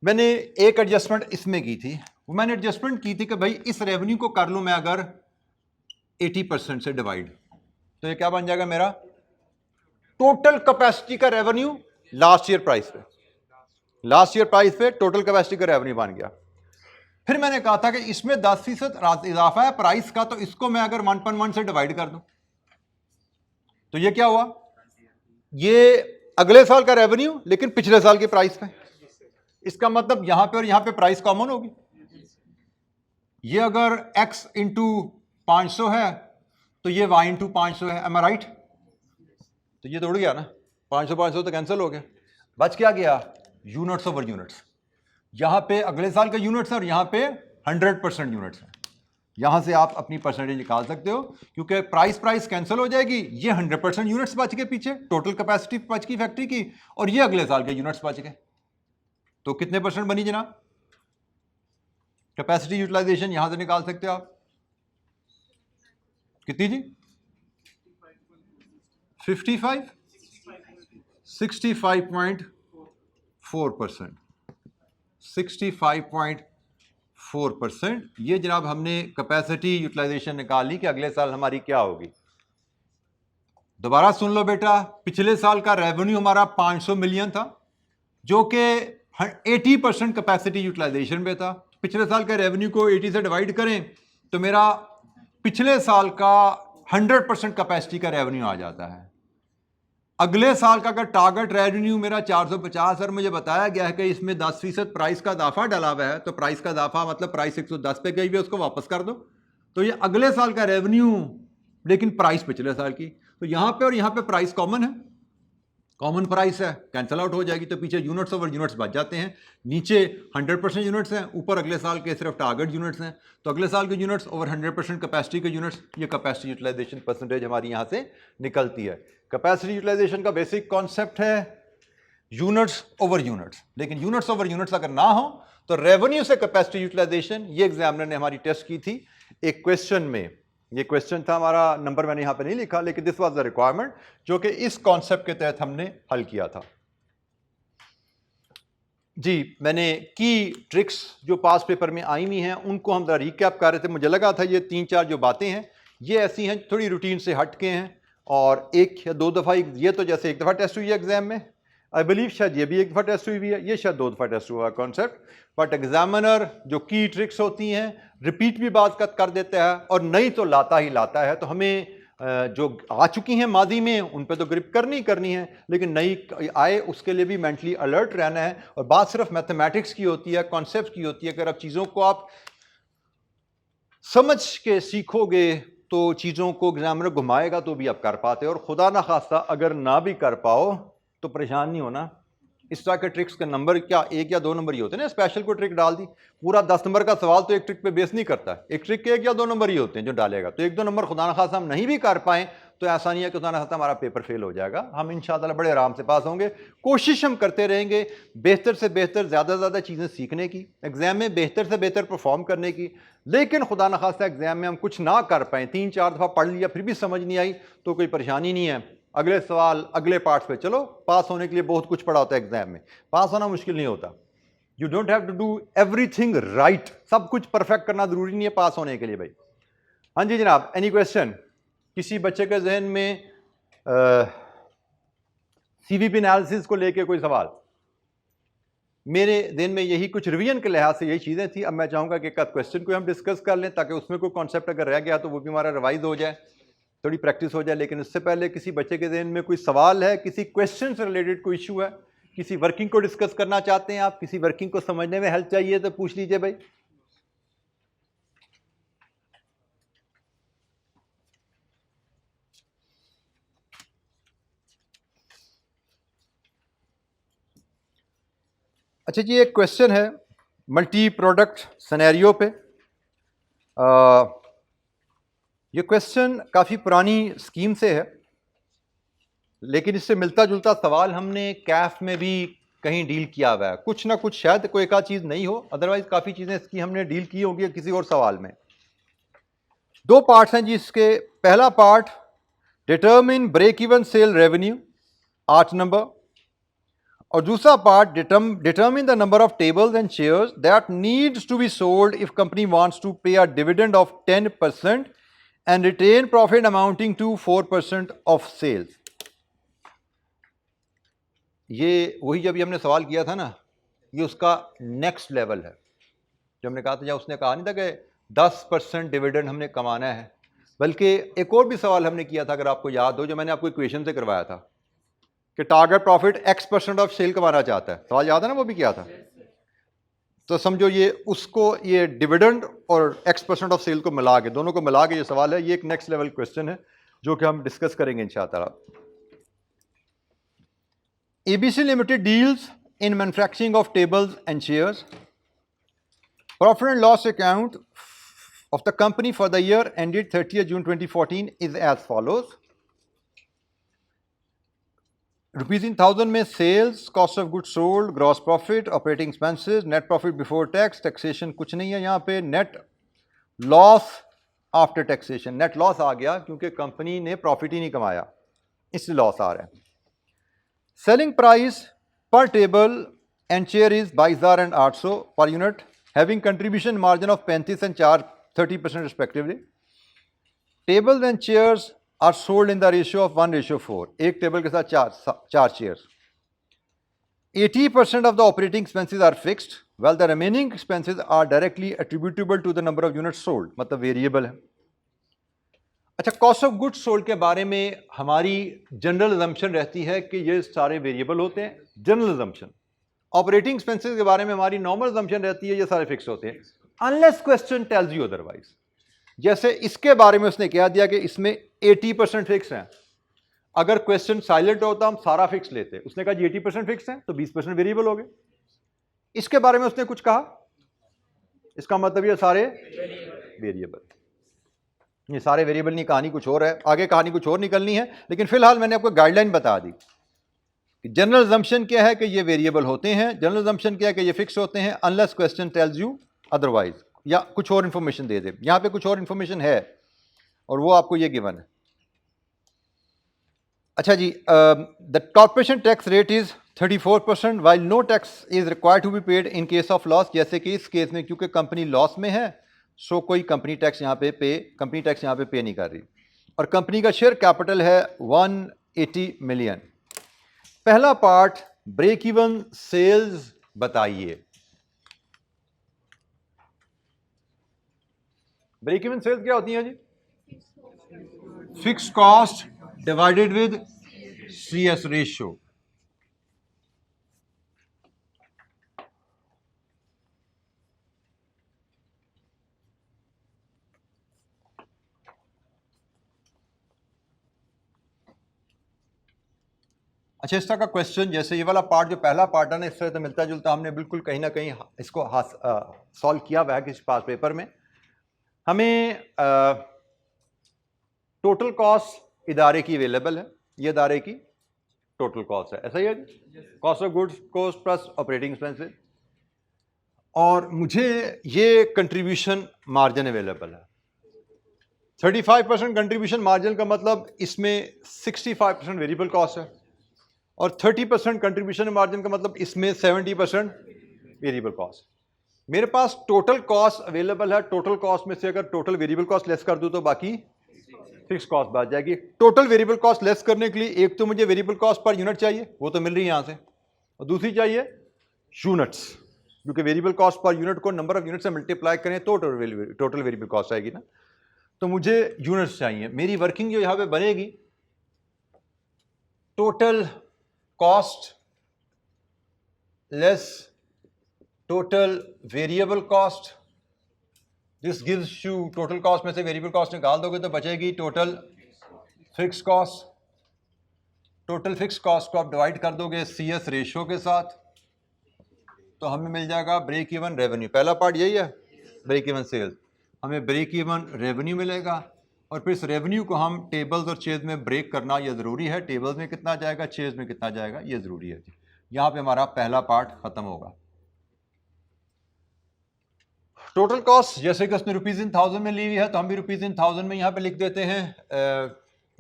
मैंने एक एडजस्टमेंट इसमें की थी। वो मैंने एडजस्टमेंट की थी कि भाई इस रेवेन्यू को कर लूँ मैं अगर 80% से डिवाइड, तो ये क्या बन जाएगा मेरा टोटल कैपेसिटी का रेवेन्यू लास्ट ईयर प्राइस पे, लास्ट ईयर प्राइस पे टोटल कैपेसिटी का रेवेन्यू बन गया। फिर मैंने कहा था कि इसमें 10% इजाफा है प्राइस का, तो इसको मैं अगर 1.1 से डिवाइड कर दूं तो ये क्या हुआ, ये अगले साल का रेवेन्यू लेकिन पिछले साल के प्राइस पे। इसका मतलब यहां पे और यहां पे प्राइस कॉमन होगी। ये अगर x इंटू 500 है तो ये y इंटू 500 है, एम आई राइट? तो ये तो उड़ गया ना, 500 तो कैंसिल हो गया, बच क्या गया यूनिट्स ओवर यूनिट्स। यहां पे अगले साल का यूनिट्स है और यहां पे 100% यूनिट्स है। यहां से आप अपनी परसेंटेज निकाल सकते हो क्योंकि प्राइस कैंसिल हो जाएगी, ये 100% यूनिट्स बच गए, पीछे टोटल कैपेसिटी बच गई फैक्ट्री की, और ये अगले साल के यूनिट्स बच गए। तो कितने परसेंट बनी जनाब कैपेसिटी यूटिलाइजेशन? यहां से निकाल सकते हो आप, कितनी जी? 65.4%, 65.4%। ये जनाब हमने कैपेसिटी यूटिलाइजेशन निकाली कि अगले साल हमारी क्या होगी। दोबारा सुन लो बेटा, पिछले साल का रेवेन्यू हमारा 500 मिलियन था जो कि 80% कैपेसिटी यूटिलाइजेशन पे था। पिछले साल के रेवेन्यू को 80 से डिवाइड करें तो मेरा पिछले साल का 100% कैपेसिटी का रेवेन्यू आ जाता है। अगले साल का अगर टारगेट रेवेन्यू मेरा 450 और मुझे बताया गया है कि इसमें 10% प्राइस का इजाफा डाला हुआ है, तो प्राइस का इजाफा मतलब प्राइस 110 पे गई हुई है, उसको वापस कर दो, तो ये अगले साल का रेवेन्यू लेकिन प्राइस पिछले साल की। तो यहां पे और यहां पे प्राइस कॉमन है, कॉमन प्राइस है, कैंसिल आउट हो जाएगी, तो पीछे यूनिट्स ओवर यूनिट्स बच जाते हैं। नीचे 100% यूनिट्स हैं, ऊपर अगले साल के सिर्फ टारगेट यूनिट्स हैं, तो अगले साल के यूनिट्स ओवर 100% कैपेसिटी के यूनिट्स, ये कैपेसिटी यूटिलाइजेशन परसेंटेज हमारी यहाँ से निकलती है। कैपेसिटी यूटिलाइजेशन का बेसिक कॉन्सेप्ट है यूनिट्स ओवर यूनिट्स, लेकिन यूनिट्स ओवर यूनिट्स अगर ना हो तो रेवेन्यू से कैपेसिटी यूटिलाइजेशन, ये एग्जामिनर ने हमारी टेस्ट की थी एक क्वेश्चन में ये क्वेश्चन था हमारा, नंबर मैंने यहाँ पे नहीं लिखा, लेकिन दिस वाज द रिक्वायरमेंट जो कि इस कॉन्सेप्ट के तहत हमने हल किया था। जी, मैंने की ट्रिक्स जो पास पेपर में आई हुई हैं उनको हम जरा रिकैप कर रहे थे। मुझे लगा था ये 3-4 जो बातें हैं ये ऐसी हैं थोड़ी रूटीन से हट के हैं, और एक या दो दफ़ा, ये तो जैसे एक दफ़ा टेस्ट हुई है एग्जाम में, आई बिलीव शायद ये भी एक दफ़ा टेस्ट हुई है, ये शायद 2 दफ़ा टेस्ट हुआ कॉन्सेप्ट। बट एग्जामिनर जो की ट्रिक्स होती हैं रिपीट भी बात कर देता है और नहीं तो लाता ही लाता है। तो हमें जो आ चुकी हैं माजी में उन पे तो ग्रिप करनी है, लेकिन नई आए उसके लिए भी मेंटली अलर्ट रहना है। और बात सिर्फ मैथमेटिक्स की होती है, कॉन्सेप्ट की होती है। अगर आप चीज़ों को आप समझ के सीखोगे तो चीज़ों को एग्जामिनर घुमाएगा तो भी आप कर पाते हो, और खुदा ना खास्ता अगर ना भी कर पाओ तो परेशान नहीं होना। इस तरह के ट्रिक्स के नंबर क्या 1 या 2 नंबर ही होते हैं ना। स्पेशल को ट्रिक डाल दी, पूरा 10 नंबर का सवाल तो एक ट्रिक पे बेस नहीं करता, एक ट्रिक के 1 या 2 नंबर ही होते हैं जो डालेगा। तो 1-2 नंबर खुदा ना खास्ता हम नहीं भी कर पाए तो ऐसा नहीं है कि खुदा ना खास्ता हमारा पेपर फेल हो जाएगा, हम इंशाअल्लाह बड़े आराम से पास होंगे। कोशिश हम करते रहेंगे बेहतर से बेहतर, ज़्यादा से ज़्यादा चीज़ें सीखने की, एग्जाम में बेहतर से बेहतर परफॉर्म करने की। लेकिन खुदा ना खास्ता एग्जाम में हम कुछ ना कर पाए, 3-4 दफ़ा पढ़ लिया फिर भी समझ नहीं आई तो कोई परेशानी नहीं है। अगले सवाल अगले पार्ट्स पे चलो। पास होने के लिए बहुत कुछ पढ़ा होता है एग्जाम में, पास होना मुश्किल नहीं होता। You don't have to do everything right, सब कुछ परफेक्ट करना जरूरी नहीं है पास होने के लिए भाई। हाँ जी जनाब, एनी क्वेश्चन? किसी बच्चे के जहन में सीवीपी एनालिसिस को लेके कोई सवाल? मेरे दिन में यही कुछ रिवीजन के लिहाज से यही चीज़ें थी। अब मैं चाहूँगा कि एक क्वेश्चन को हम डिस्कस कर लें ताकि उसमें कोई कॉन्सेप्ट अगर रह गया तो वो भी हमारा रिवाइज हो जाए, थोड़ी प्रैक्टिस हो जाए। लेकिन उससे पहले किसी बच्चे के जहन में कोई सवाल है, किसी क्वेश्चन से रिलेटेड कोई इशू है, किसी वर्किंग को डिस्कस करना चाहते हैं आप, किसी वर्किंग को समझने में हेल्प चाहिए तो पूछ लीजिए भाई। अच्छा जी, एक क्वेश्चन है मल्टी प्रोडक्ट सिनेरियो पे। ये क्वेश्चन काफ़ी पुरानी स्कीम से है, लेकिन इससे मिलता जुलता सवाल हमने कैफ में भी कहीं डील किया हुआ है। कुछ ना कुछ शायद कोई एक आध चीज़ नहीं हो, अदरवाइज काफ़ी चीज़ें इसकी हमने डील की होंगी किसी और सवाल में। 2 पार्ट्स हैं जी इसके। पहला part determine break even sale revenue 8 number, और दूसरा part determine the number of tables and chairs that needs to be sold if company wants to pay a dividend of 10% and retained profit amounting to 4% of sales. ये वही जब हमने सवाल किया था ना, ये उसका नेक्स्ट लेवल है। जो हमने कहा था, या उसने कहा नहीं था कि 10% डिविडेंड हमने कमाना है, बल्कि एक और भी सवाल हमने किया था अगर आपको याद हो, जो मैंने आपको इक्वेशन से करवाया था कि target profit X% of sale कमाना चाहता है। सवाल याद है ना, वो भी किया था। तो समझो ये उसको, ये डिविडेंड और X% ऑफ सेल को मिला के, दोनों को मिला के ये सवाल है। ये एक नेक्स्ट लेवल क्वेश्चन है जो कि हम डिस्कस करेंगे इंशाअल्लाह। ABC Limited deals in manufacturing of tables and chairs. Profit and loss account of the company for the year ended 30th June 2014 is as follows. Rupees in thousand में sales, cost of goods sold, gross profit, operating expenses, net profit before tax, taxation कुछ नहीं है यहाँ पे, net loss after taxation, net loss आ गया क्योंकि company ने profit ही नहीं कमाया, इसलिए लॉस आ रहा है। Selling price per table and chair is 22,000 and 800 per unit, having contribution margin of 35 and 30% respectively. Tables and chairs are sold in the ratio of 1:4, एक table के साथ चार chairs. 80% of the operating expenses are fixed, while the remaining expenses are directly attributable to the number of units sold, मतलब variable है। अच्छा, cost of goods sold के बारे में हमारी जनरल अजम्पशन रहती है कि ये सारे वेरिएबल होते हैं, जनरल अजम्पशन। ऑपरेटिंग एक्सपेंसेस के बारे में हमारी नॉर्मल अजम्पशन रहती है ये सारे फिक्स होते हैं, unless question tells you otherwise. जैसे इसके बारे में उसने कह दिया कि इसमें 80% फिक्स है। अगर क्वेश्चन साइलेंट होता हम सारा फिक्स लेते, उसने कहा जी 80% फिक्स है तो 20% वेरिएबल हो गए। इसके बारे में उसने कुछ कहा, इसका मतलब ये सारे वेरिएबल, ये सारे वेरिएबल नहीं, कहानी कुछ और है, आगे कहानी कुछ और निकलनी है। लेकिन फिलहाल मैंने आपको गाइडलाइन बता दी कि जनरल अजम्पशन क्या है कि ये वेरिएबल होते हैं, जनरल अजम्पशन क्या है कि ये फिक्स होते हैं, unless question tells you otherwise, या कुछ और इन्फॉर्मेशन दे दे। यहाँ पे कुछ और इन्फॉर्मेशन है और वो आपको ये गिवन है। अच्छा जी, the corporation tax rate is 34% while no tax is required to be paid in case of loss. जैसे कि इस केस में क्योंकि कंपनी लॉस में है, सो कोई कंपनी टैक्स यहाँ पे पे नहीं कर रही, और कंपनी का शेयर कैपिटल है 180 मिलियन। पहला पार्ट, ब्रेक इवन सेल्स बताइए। ब्रेक इवन सेल्स क्या होती है जी? Fix cost divided with CS ratio. अच्छा, इस तरह का क्वेश्चन, जैसे ये वाला पार्ट जो पहला पार्ट है ना, इससे तो मिलता जुलता हमने बिल्कुल कहीं ना कहीं इसको सॉल्व किया हुआ है किसी पास पेपर में। हमें टोटल कॉस्ट इदारे की अवेलेबल है, ये इदारे की टोटल कॉस्ट है, ऐसा ही है, cost of goods cost plus operating expenses, और मुझे ये कंट्रीब्यूशन मार्जिन अवेलेबल है। 35% कंट्रीब्यूशन मार्जिन का मतलब इसमें 65% वेरिएबल कॉस्ट है, और 30% कंट्रीब्यूशन मार्जिन का मतलब इसमें 70% वेरिएबल कॉस्ट। मेरे पास टोटल कॉस्ट अवेलेबल है, टोटल कॉस्ट में से अगर टोटल वेरिएबल कॉस्ट लेस कर दूं तो बाकी फिक्स कॉस्ट बच जाएगी। टोटल वेरिएबल कॉस्ट लेस करने के लिए एक तो मुझे वेरिएबल कॉस्ट पर यूनिट चाहिए, वो तो मिल रही है यहां से, और दूसरी चाहिए यूनिट्स, क्योंकि वेरिएबल कॉस्ट पर यूनिट को नंबर ऑफ यूनिट से मल्टीप्लाई करें तो टोटल वेरिएबल कॉस्ट आएगी ना, तो मुझे यूनिट्स चाहिए। मेरी वर्किंग जो यहां पे बनेगी, total cost less total variable cost, this gives you total cost में से वेरिएबल कॉस्ट निकाल दोगे तो बचेगी total fix cost. Total fix cost को आप डिवाइड कर दोगे CS रेशियो के साथ, तो हमें मिल जाएगा ब्रेक इवन रेवेन्यू। पहला पार्ट यही है, ब्रेक इवन सेल्स, हमें ब्रेक इवन रेवेन्यू मिलेगा, और फिर इस रेवेन्यू को हम टेबल्स और चेज में ब्रेक करना ये ज़रूरी है। टेबल्स में कितना जाएगा, चेज में कितना जाएगा, ये ज़रूरी है। यहाँ पे हमारा पहला पार्ट ख़त्म होगा। टोटल कॉस्ट जैसे कि उसने रुपीज़ इन थाउजेंड में ली हुई है, तो हम भी रुपीज़ इन थाउजेंड में यहाँ पे लिख देते हैं।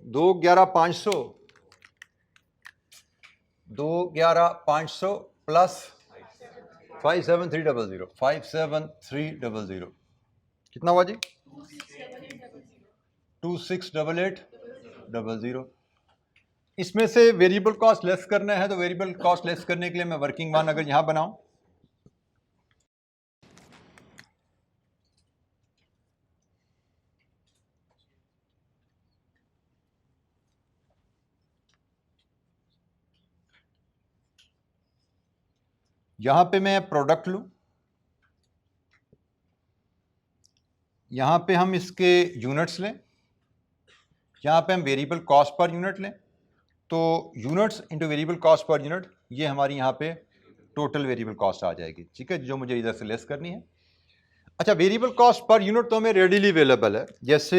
211,500 प्लस 57300 कितना हुआ जी? 268800। इसमें से वेरिएबल कॉस्ट लेस करना है, तो वेरिएबल कॉस्ट लेस करने के लिए मैं वर्किंग वन अगर यहां बनाऊं, यहां पे मैं प्रोडक्ट लूं, यहां पे हम इसके यूनिट्स लें, यहां पे हम वेरिएबल कॉस्ट पर यूनिट लें, तो units into variable cost per unit, ये हमारी यहाँ पे टोटल वेरिएबल कॉस्ट आ जाएगी, ठीक है, जो मुझे इधर से लेस करनी है। अच्छा, वेरिएबल कॉस्ट पर यूनिट तो हमें रेडीली अवेलेबल है। जैसे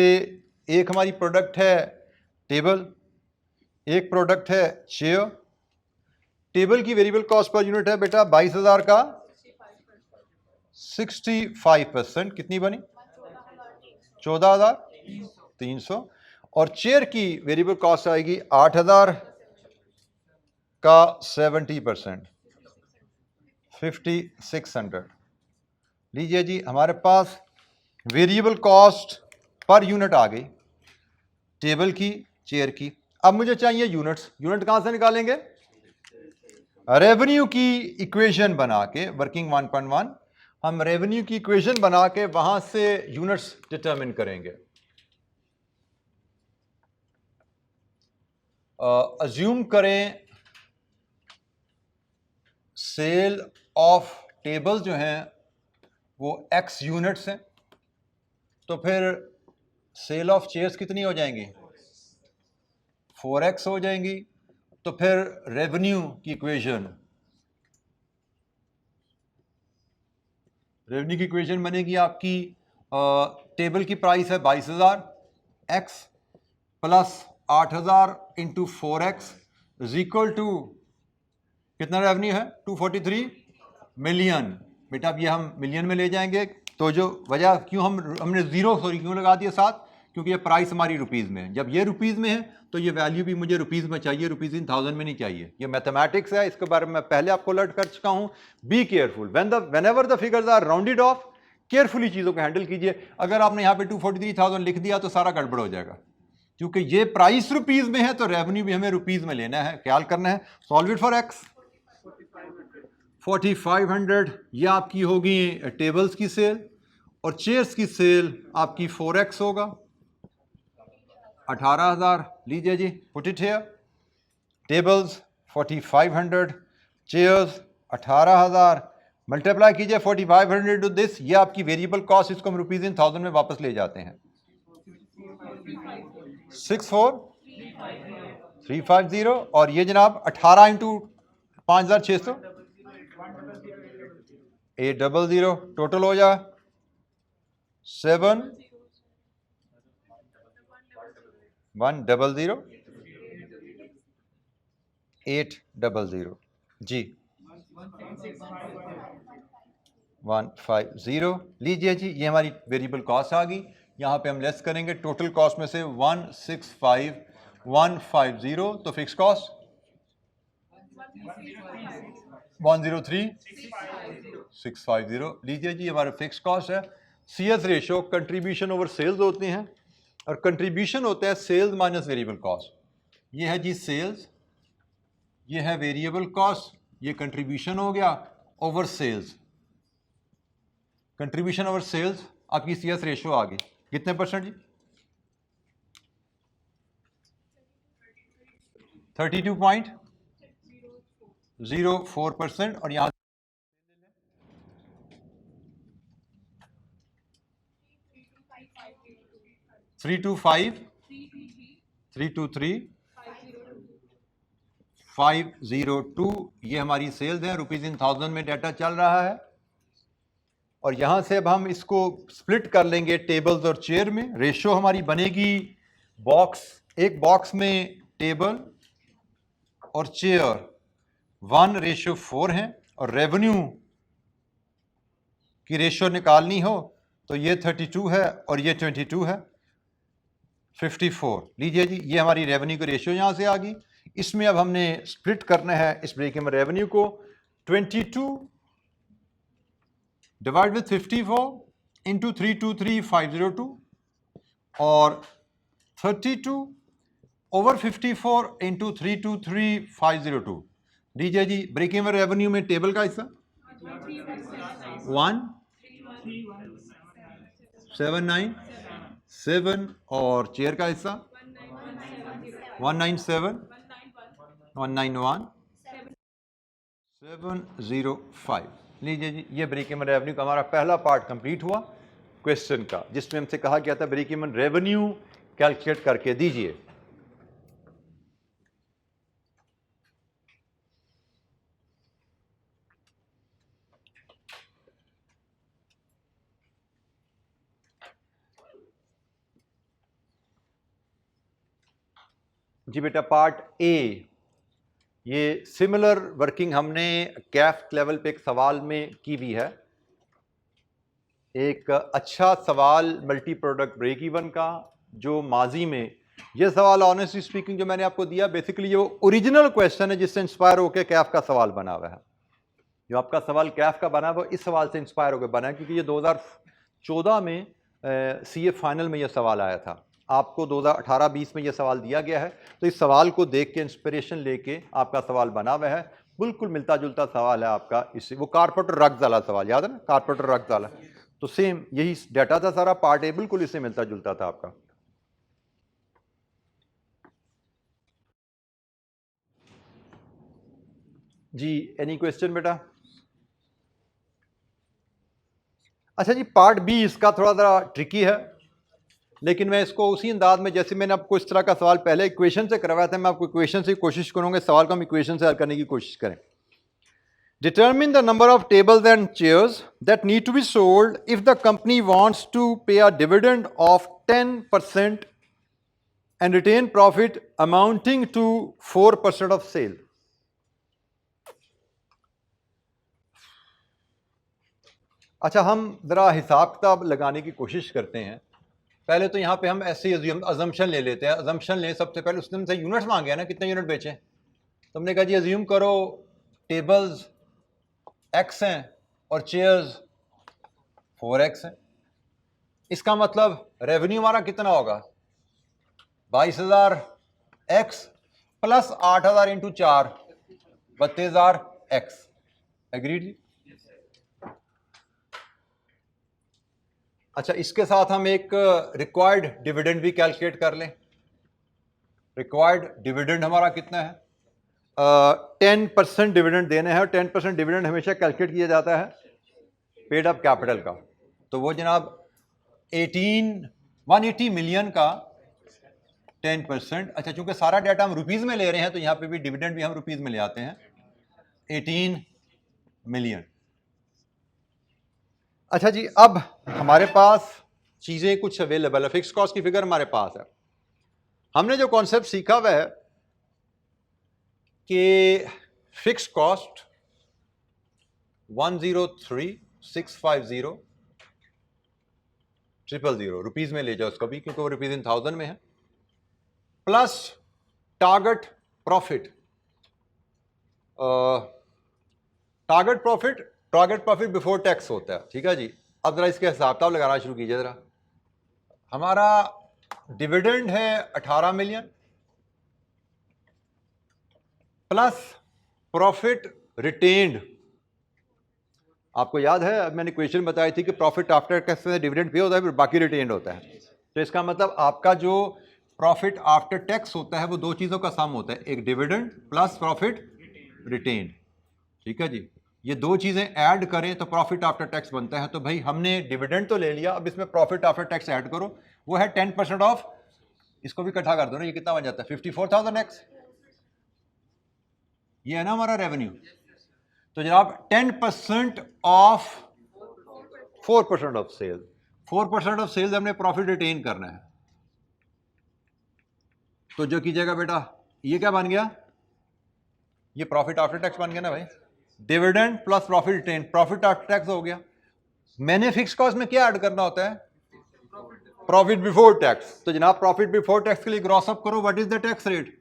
एक हमारी प्रोडक्ट है टेबल, एक प्रोडक्ट है चेयर। टेबल की वेरिएबल कॉस्ट पर यूनिट है बेटा 22,000 का 65%, कितनी बनी? 14,300। और चेयर की वेरिएबल कॉस्ट आएगी 8,000 का 70%, 5,600। लीजिए जी, हमारे पास वेरिएबल कॉस्ट पर यूनिट आ गई टेबल की, चेयर की। अब मुझे चाहिए यूनिट्स। यूनिट कहां से निकालेंगे? रेवेन्यू की इक्वेशन बना के, वर्किंग 1.1, हम रेवेन्यू की इक्वेशन बना के वहां से यूनिट्स डिटरमिन करेंगे। अज्यूम करें सेल ऑफ टेबल जो हैं वो X यूनिट्स हैं, तो फिर सेल ऑफ चेयर्स कितनी हो जाएंगी? 4X हो जाएंगी। तो फिर रेवेन्यू की इक्वेशन बनेगी आपकी, टेबल की प्राइस है 22,000, X plus 8,000 into 4X is equal to कितना रेवेन्यू है? 243 मिलियन। बेटा अब ये हम मिलियन में ले जाएंगे, तो जो वजह क्यों हमने जीरो क्यों लगा दिया साथ, क्योंकि ये प्राइस हमारी रुपीज़ में है। जब ये रुपीज़ में है तो ये वैल्यू भी मुझे रुपीज़ में चाहिए, रुपीज़ इन थाउजेंड में नहीं चाहिए। ये मैथमेटिक्स है, इसके बारे में मैं पहले आपको अलर्ट कर चुका हूँ। Be careful whenever the figures are rounded off, carefully चीज़ों को हैंडल कीजिए। अगर आपने यहाँ पे 243,000 लिख दिया तो सारा गड़बड़ हो जाएगा, क्योंकि ये प्राइस रुपीज़ में है तो रेवेन्यू भी हमें रुपीज़ में लेना है, ख्याल करना है। Solve it for x. 4500 ये आपकी होगी टेबल्स की सेल, और चेयर्स की सेल आपकी 4x होगा, 18,000। लीजिए जी, put it here. Tables 4500, chairs 18,000, multiply कीजिए 4500 टू दिस, ये आपकी वेरिएबल कॉस्ट, इसको हम रुपीज इन थाउजेंड में वापस ले जाते हैं। 64350, और ये जनाब 18 इंटू 5,600, 800, टोटल हो जाए 7,100, 800 जी, 150। लीजिए जी, ये हमारी वेरिएबल कॉस्ट आ गई। यहाँ पे हम लेस करेंगे टोटल कॉस्ट में से 165,150, तो फिक्स कॉस्ट 103,650। लीजिए जी, हमारा फिक्स कॉस्ट है। CS ratio contribution over sales होते हैं, और कंट्रीब्यूशन होता है सेल्स माइनस वेरिएबल कॉस्ट। ये है जी सेल्स, ये है वेरिएबल कॉस्ट, ये कंट्रीब्यूशन हो गया over sales. Contribution over sales आपकी CS रेशो आ गई कितने परसेंट जी? 32.04%, और यहाँ 325,502, ये हमारी सेल्स है, रुपीज इन थाउजेंड में डाटा चल रहा है। और यहाँ से अब हम इसको स्प्लिट कर लेंगे टेबल्स और चेयर में। रेशो हमारी बनेगी बॉक्स, एक बॉक्स में टेबल और चेयर 1:4 हैं, और रेवेन्यू की रेशो निकालनी हो तो ये 32 है और ये 22 है, 54। लीजिए जी, ये हमारी रेवेन्यू की रेशो यहाँ से आ गई। इसमें अब हमने स्प्लिट करना है इस ब्रेकिंग में रेवेन्यू को। 22 डिवाइड विथ 54 इंटू 323,502, और 32 ओवर 54 इंटू 323,502। लीजिए जी, ब्रेकिंग में रेवेन्यू में टेबल का हिस्सा 1,797, और चेयर का हिस्सा 197, 191, 705। लीजिए जी, ये ब्रेक इवन रेवेन्यू का हमारा पहला पार्ट कंप्लीट हुआ क्वेश्चन का, जिसमें हमसे कहा गया था ब्रेक इवन रेवेन्यू कैलकुलेट करके दीजिए। जी बेटा, पार्ट ए, ये सिमिलर वर्किंग हमने कैफ लेवल पे एक सवाल में की हुई है। एक अच्छा सवाल मल्टी प्रोडक्ट ब्रेक इवन का, जो माजी में ये सवाल ऑनेस्टली स्पीकिंग जो मैंने आपको दिया, बेसिकली ये ओरिजिनल क्वेश्चन है जिससे इंस्पायर होकर कैफ का सवाल बना हुआ है। जो आपका सवाल कैफ का बना हुआ इस सवाल से इंस्पायर होकर बना है, क्योंकि ये 2014 में CA फाइनल में ये सवाल आया था। आपको 2018-20 में ये सवाल दिया गया है, तो इस सवाल को देख के इंस्पिरेशन लेके आपका सवाल बना हुआ है। बिल्कुल मिलता जुलता सवाल है आपका इससे। वो कारपोरेटर रक्स वाला सवाल याद है ना, कारपोरेटर रक्स वाला, तो सेम यही डाटा था सारा। पार्ट ए बिल्कुल इससे मिलता जुलता था आपका। जी, एनी क्वेश्चन बेटा? अच्छा जी, पार्ट बी इसका थोड़ा सा ट्रिकी है, लेकिन मैं इसको उसी अंदाज में, जैसे मैंने आपको इस तरह का सवाल पहले इक्वेशन से करवाया था, मैं आपको इक्वेशन से कोशिश करूंगा सवाल को हम इक्वेशन से हल करने की कोशिश करें। Determine the number of tables and chairs that need to be sold if the company wants to pay a dividend of 10% and retain profit amounting to 4% of sale. अच्छा, हम ज़रा हिसाब किताब लगाने की कोशिश करते हैं पहले तो यहाँ पे हम ऐसे अजम्पशन ले लेते हैं। अजम्पशन लें, सबसे पहले उसने हमसे यूनिट्स मांगे हैं ना, कितने यूनिट बेचें। तो हमने कहा जी अज्यूम करो टेबल्स x हैं और चेयर्स 4x हैं। इसका मतलब रेवेन्यू हमारा कितना होगा, 22,000 x plus 8,000 into 4 32,000 x। Agreed जी। अच्छा, इसके साथ हम एक रिक्वायर्ड डिविडेंड भी कैलकुलेट कर लें। रिक्वायर्ड डिविडेंड हमारा कितना है, 10% डिविडेंड देने हैं और 10% डिविडेंड हमेशा कैलकुलेट किया जाता है पेड अप कैपिटल का। तो वो जनाब 180 मिलियन का 10%। अच्छा, चूंकि सारा डाटा हम रुपीस में ले रहे हैं तो यहाँ पे भी डिविडेंड भी हम रुपीस में ले आते हैं, 18 मिलियन। अच्छा जी, अब हमारे पास चीजें कुछ अवेलेबल है। फिक्स कॉस्ट की फिगर हमारे पास है। हमने जो कॉन्सेप्ट सीखा वह है कि फिक्स कॉस्ट 103,650,000 रुपीज में ले जाओ उसको भी, क्योंकि वो रुपीज इन थाउजेंड में है, plus target profit. Target profit before tax होता है, ठीक है जी। अब जरा इसके हिसाब किताब लगाना शुरू कीजिए जरा। हमारा डिविडेंड है 18 मिलियन प्लस प्रॉफिट रिटेन्ड। आपको याद है मैंने इक्वेशन बताई थी कि प्रॉफिट आफ्टर टैक्स में डिविडेंड पे होता है, फिर बाकी रिटेन्ड होता है। तो इसका मतलब आपका जो प्रॉफिट आफ्टर टैक्स होता है वो दो चीज़ों का सम होता है, एक डिविडेंड प्लस प्रॉफिट रिटेन्ड, ठीक है जी। ये दो चीज़ें ऐड करें तो प्रॉफिट आफ्टर टैक्स बनता है। तो भाई हमने डिविडेंड तो ले लिया, अब इसमें प्रॉफिट आफ्टर टैक्स ऐड करो, वो है 10% ऑफ, इसको भी इकट्ठा कर दो ना, ये कितना बन जाता है 54,000 एक्स। ये है ना हमारा रेवेन्यू। तो जनाब 10% of 4% of sale, 4% of sales हमने प्रॉफिट रिटेन करना है। तो जो कीजिएगा बेटा, ये क्या बन गया, ये प्रॉफिट आफ्टर टैक्स बन गया ना भाई, dividend plus profit retain, profit after tax हो गया। मैंने फिक्स कॉस्ट में क्या ऐड करना होता है, प्रॉफिट बिफोर टैक्स। तो जनाब प्रॉफिट बिफोर टैक्स के लिए ग्रॉस अप करो, what is the tax rate,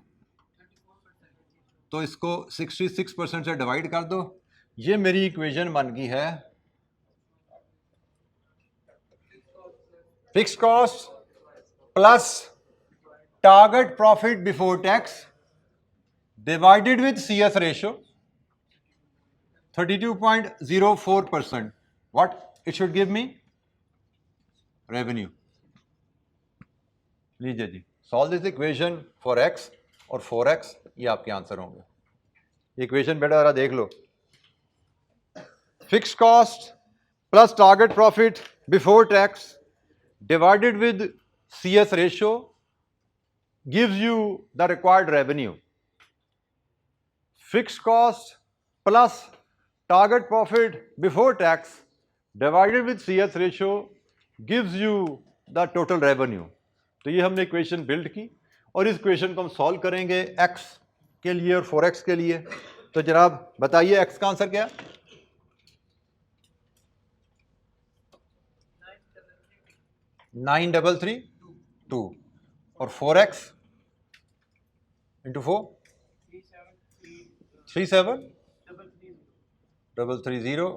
तो इसको 66% से डिवाइड कर दो। ये मेरी इक्वेशन बन गई है, fix cost plus target profit before tax divided with CS ratio 32.04%। What it should give me, revenue. लीजिए जी, solve this equation for x और 4x, ये आपके आंसर होंगे। इक्वेशन बेटा जरा देख लो, fix cost plus target profit before tax divided with CS ratio gives you the required revenue. Fixed cost plus target profit before tax divided with CS ratio gives you the total revenue. तो ये हमने equation build की और इस equation को हम solve करेंगे x के लिए और 4x के लिए। तो जनाब बताइए x का आंसर क्या है, 9,332 और 4x इंटू 4 37,330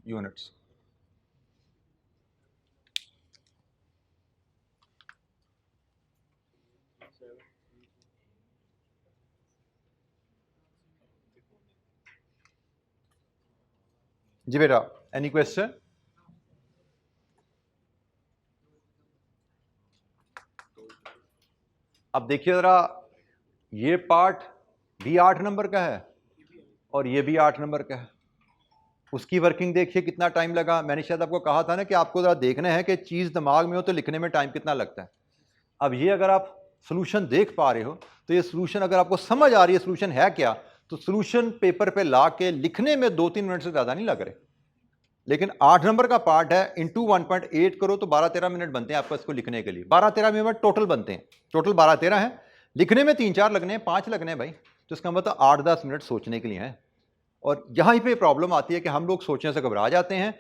यूनिट्स। जी बेटा, एनी क्वेश्चन? अब देखिए जरा, ये पार्ट भी 8 नंबर का है और ये भी 8 नंबर का है। उसकी वर्किंग देखिए कितना टाइम लगा। मैंने शायद आपको कहा था ना कि आपको जरा देखना है कि चीज़ दिमाग में हो तो लिखने में टाइम कितना लगता है। अब ये अगर आप सोल्यूशन देख पा रहे हो तो ये सोल्यूशन अगर आपको समझ आ रही है सोल्यूशन है क्या, तो सोल्यूशन पेपर पे ला के लिखने में 2-3 मिनट से ज़्यादा नहीं लग रहे। लेकिन 8 नंबर का पार्ट है, इंटू 1.8 करो तो 12-13 मिनट बनते हैं आपको इसको लिखने के लिए। 12-13 मिनट टोटल बनते हैं, टोटल 12-13 है, लिखने में 3-4 लगने हैं, 5 लगने हैं भाई। तो इसका मतलब 8-10 मिनट सोचने के लिए हैं। और यहाँ पे प्रॉब्लम आती है कि हम लोग सोचने से घबरा जाते हैं,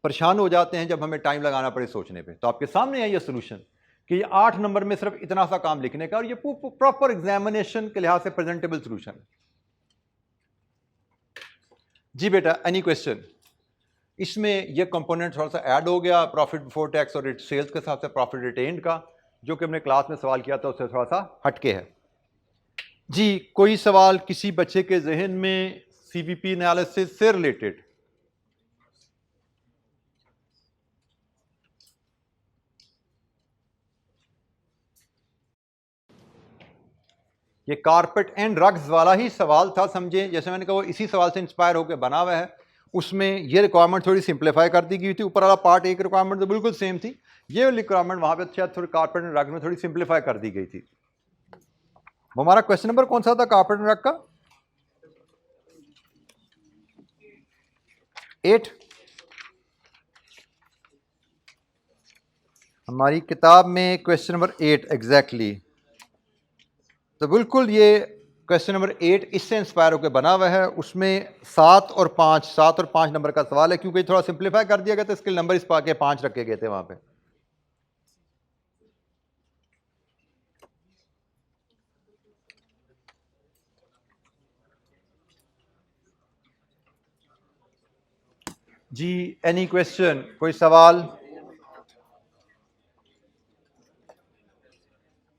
परेशान हो जाते हैं जब हमें टाइम लगाना पड़े सोचने पे। तो आपके सामने है ये सोल्यूशन कि ये 8 नंबर में सिर्फ इतना सा काम लिखने का, और ये प्रॉपर एग्जामिनेशन के लिहाज से प्रेजेंटेबल सोल्यूशन है। जी बेटा, एनी क्वेश्चन? इसमें ये कंपोनेंट थोड़ा सा ऐड हो गया प्रॉफिट बिफोर टैक्स और सेल्स के साथ से प्रॉफिट रिटेन्ड का, जो कि हमने क्लास में सवाल किया था उससे थोड़ा सा हटके है। जी, कोई सवाल किसी बच्चे के जहन में सीवीपी एनालिसिस से रिलेटेड? ये कारपेट एंड रग्स वाला ही सवाल था, समझे? जैसे मैंने कहा वो इसी सवाल से इंस्पायर होकर बना हुआ है। उसमें ये रिक्वायरमेंट थोड़ी सिंप्लीफाई कर दी गई थी। ऊपर वाला पार्ट एक रिक्वायरमेंट तो बिल्कुल सेम थी, ये रिक्वायरमेंट वहां पे शायद थोड़ी कारपेट एंड रग में थोड़ी सिंप्लीफाई कर दी गई थी। वो हमारा क्वेश्चन नंबर कौन सा था कारपेट एंड रग का? 8। हमारी किताब में क्वेश्चन नंबर 8 एग्जैक्टली। तो बिल्कुल ये क्वेश्चन नंबर 8 इससे इंस्पायर होकर बना हुआ है। उसमें 7 और 5 नंबर का सवाल है, क्योंकि थोड़ा सिंप्लीफाई कर दिया गया था, इसके नंबर इस पा के 5 रखे गए थे वहां पे। जी, एनी क्वेश्चन, कोई सवाल?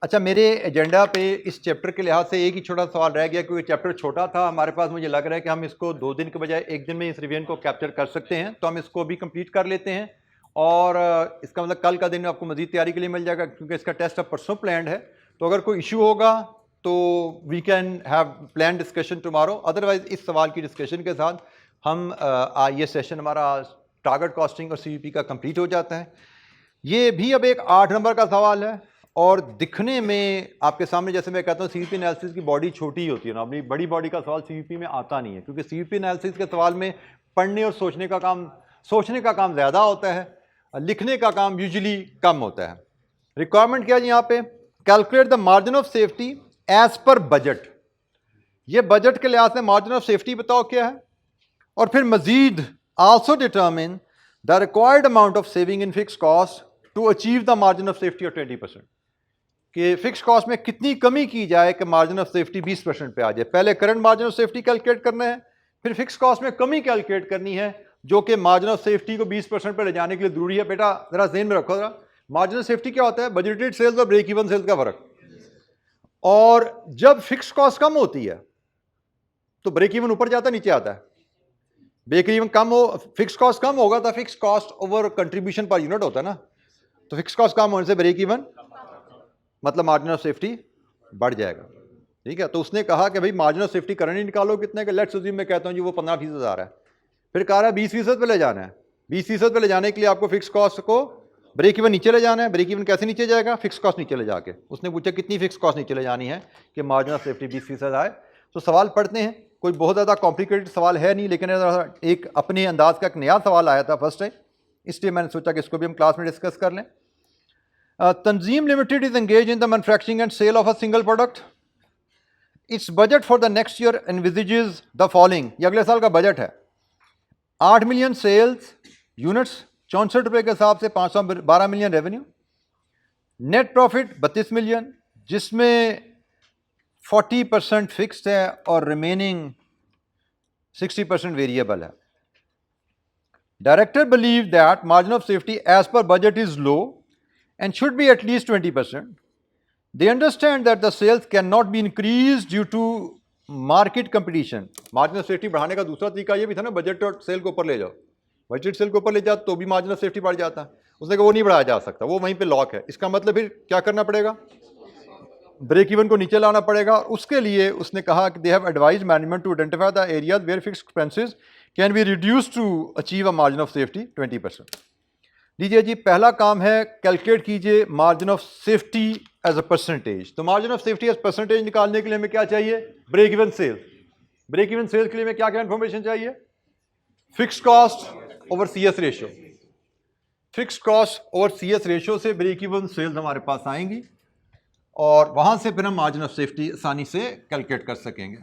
अच्छा, मेरे एजेंडा पे इस चैप्टर के लिहाज से एक ही छोटा सवाल रह गया, क्योंकि चैप्टर छोटा था हमारे पास। मुझे लग रहा है कि हम इसको 2 दिन के बजाय 1 दिन में इस रिवीजन को कैप्चर कर सकते हैं, तो हम इसको भी कंप्लीट कर लेते हैं। और इसका मतलब कल का दिन आपको मजीद तैयारी के लिए मिल जाएगा, क्योंकि इसका टेस्ट अब परसों प्लान्ड है। तो अगर कोई इशू होगा तो we can have plan discussion tomorrow. Otherwise इस सवाल की डिस्कशन के साथ हम ये सेशन हमारा टारगेट कॉस्टिंग और सीवीपी का कंप्लीट हो जाता है। ये भी अब एक 8 नंबर का सवाल है, और दिखने में आपके सामने, जैसे मैं कहता हूँ सीवीपी एनालिसिस की बॉडी छोटी होती है ना, अपनी बड़ी बॉडी का सवाल सीवीपी में आता नहीं है, क्योंकि सीवीपी एनालिसिस के सवाल में पढ़ने और सोचने का काम ज़्यादा होता है, लिखने का काम यूजुअली कम होता है। रिक्वायरमेंट क्या है यहाँ पे? Calculate the margin of safety as per budget. ये बजट के लिहाज से मार्जिन ऑफ सेफ्टी बताओ क्या है, और फिर मजीद also determine the required amount of saving in fix cost to achieve the margin of safety of 20%। कि फिक्स कॉस्ट में कितनी कमी की जाए कि मार्जिन ऑफ सेफ्टी 20% पे आ जाए। पहले current margin of safety calculate करना है, फिर फिक्स कॉस्ट में कमी कैलकुलेट करनी है, जो कि मार्जिन ऑफ सेफ्टी को 20% पे ले जाने के लिए जरूरी है। बेटा जरा ज़हन में रखो, जरा मार्जिन ऑफ सेफ्टी क्या होता है? बजटेड सेल्स और ब्रेक इवन सेल्स का फर्क। और जब फिक्स कॉस्ट कम होती है तो ब्रेक इवन ऊपर जाता है नीचे आता है? ब्रेक इवन कम हो, फिक्स कॉस्ट कम होगा तो fix cost over contribution per unit होता है ना। तो फिक्स कॉस्ट कम होने से ब्रेक इवन मतलब मार्जिन ऑफ सेफ्टी बढ़ जाएगा। ठीक है, तो उसने कहा कि भाई मार्जिन ऑफ सेफ्टी करंट ही निकालो कितने का। लेट्स अज्यूम मैं कहता हूँ जी वो 15% आ रहा है, फिर कह रहा है 20% पे ले जाना है। 20% पे ले जाने के लिए आपको फिक्स कॉस्ट को ब्रेक इवन नीचे ले जाना है। ब्रेक इवन कैसे नीचे जाएगा? फिक्स कॉस्ट नीचे ले जाके। उसने पूछा कितनी फिक्स कॉस्ट नीचे ले जानी है कि मार्जिन ऑफ सेफ्टी 20% आए। तो सवाल पढ़ते हैं, कोई बहुत ज़्यादा कॉम्प्लिकेटेड सवाल है नहीं, लेकिन एक अपने अंदाज का एक नया सवाल आया था फर्स्ट टाइम, इसलिए मैंने सोचा कि इसको भी हम क्लास में डिस्कस कर लें। Tanzeem Limited is engaged in the manufacturing and sale of a single product. Its budget for the next year envisages the following. ये अगले साल का बजट है। 8 मिलियन सेल्स यूनिट्स, 64 रुपये के हिसाब से 512 million revenue, net profit 32 million, जिसमें 40% फिक्स्ड है और रिमेनिंग 60% वेरिएबल है। Director believe that margin of safety as per budget is low and should be at least 20%. They understand that the sales cannot be increased due to market competition. Margin of safety बढ़ाने का दूसरा तरीका ये भी था ना, budget और cell को ऊपर ले जाओ। बजट सेल को ऊपर ले जाओ तो भी मार्जिन ऑफ सेफ्टी बढ़ जाता। उसने कहा वो नहीं बढ़ाया जा सकता, वो वहीं पे लॉक है। इसका मतलब फिर क्या करना पड़ेगा? ब्रेक इवन को नीचे लाना पड़ेगा। उसके लिए उसने कहा कि they have advised management to identify the areas where fixed expenses can be reduced to achieve a margin of safety 20%। लीजिए जी, पहला काम है कैलकुलेट कीजिए margin of safety as a percentage. तो margin of safety as percentage निकालने के लिए हमें क्या चाहिए? Break even sales. Break even sales के लिए हमें क्या क्या इंफॉर्मेशन चाहिए? Fix cost over CS ratio. Fix cost over CS ratio से ब्रेक इवन सेल्स हमारे पास आएंगी, और वहां से फिर हम मार्जिन ऑफ सेफ्टी आसानी से कैलकुलेट कर सकेंगे।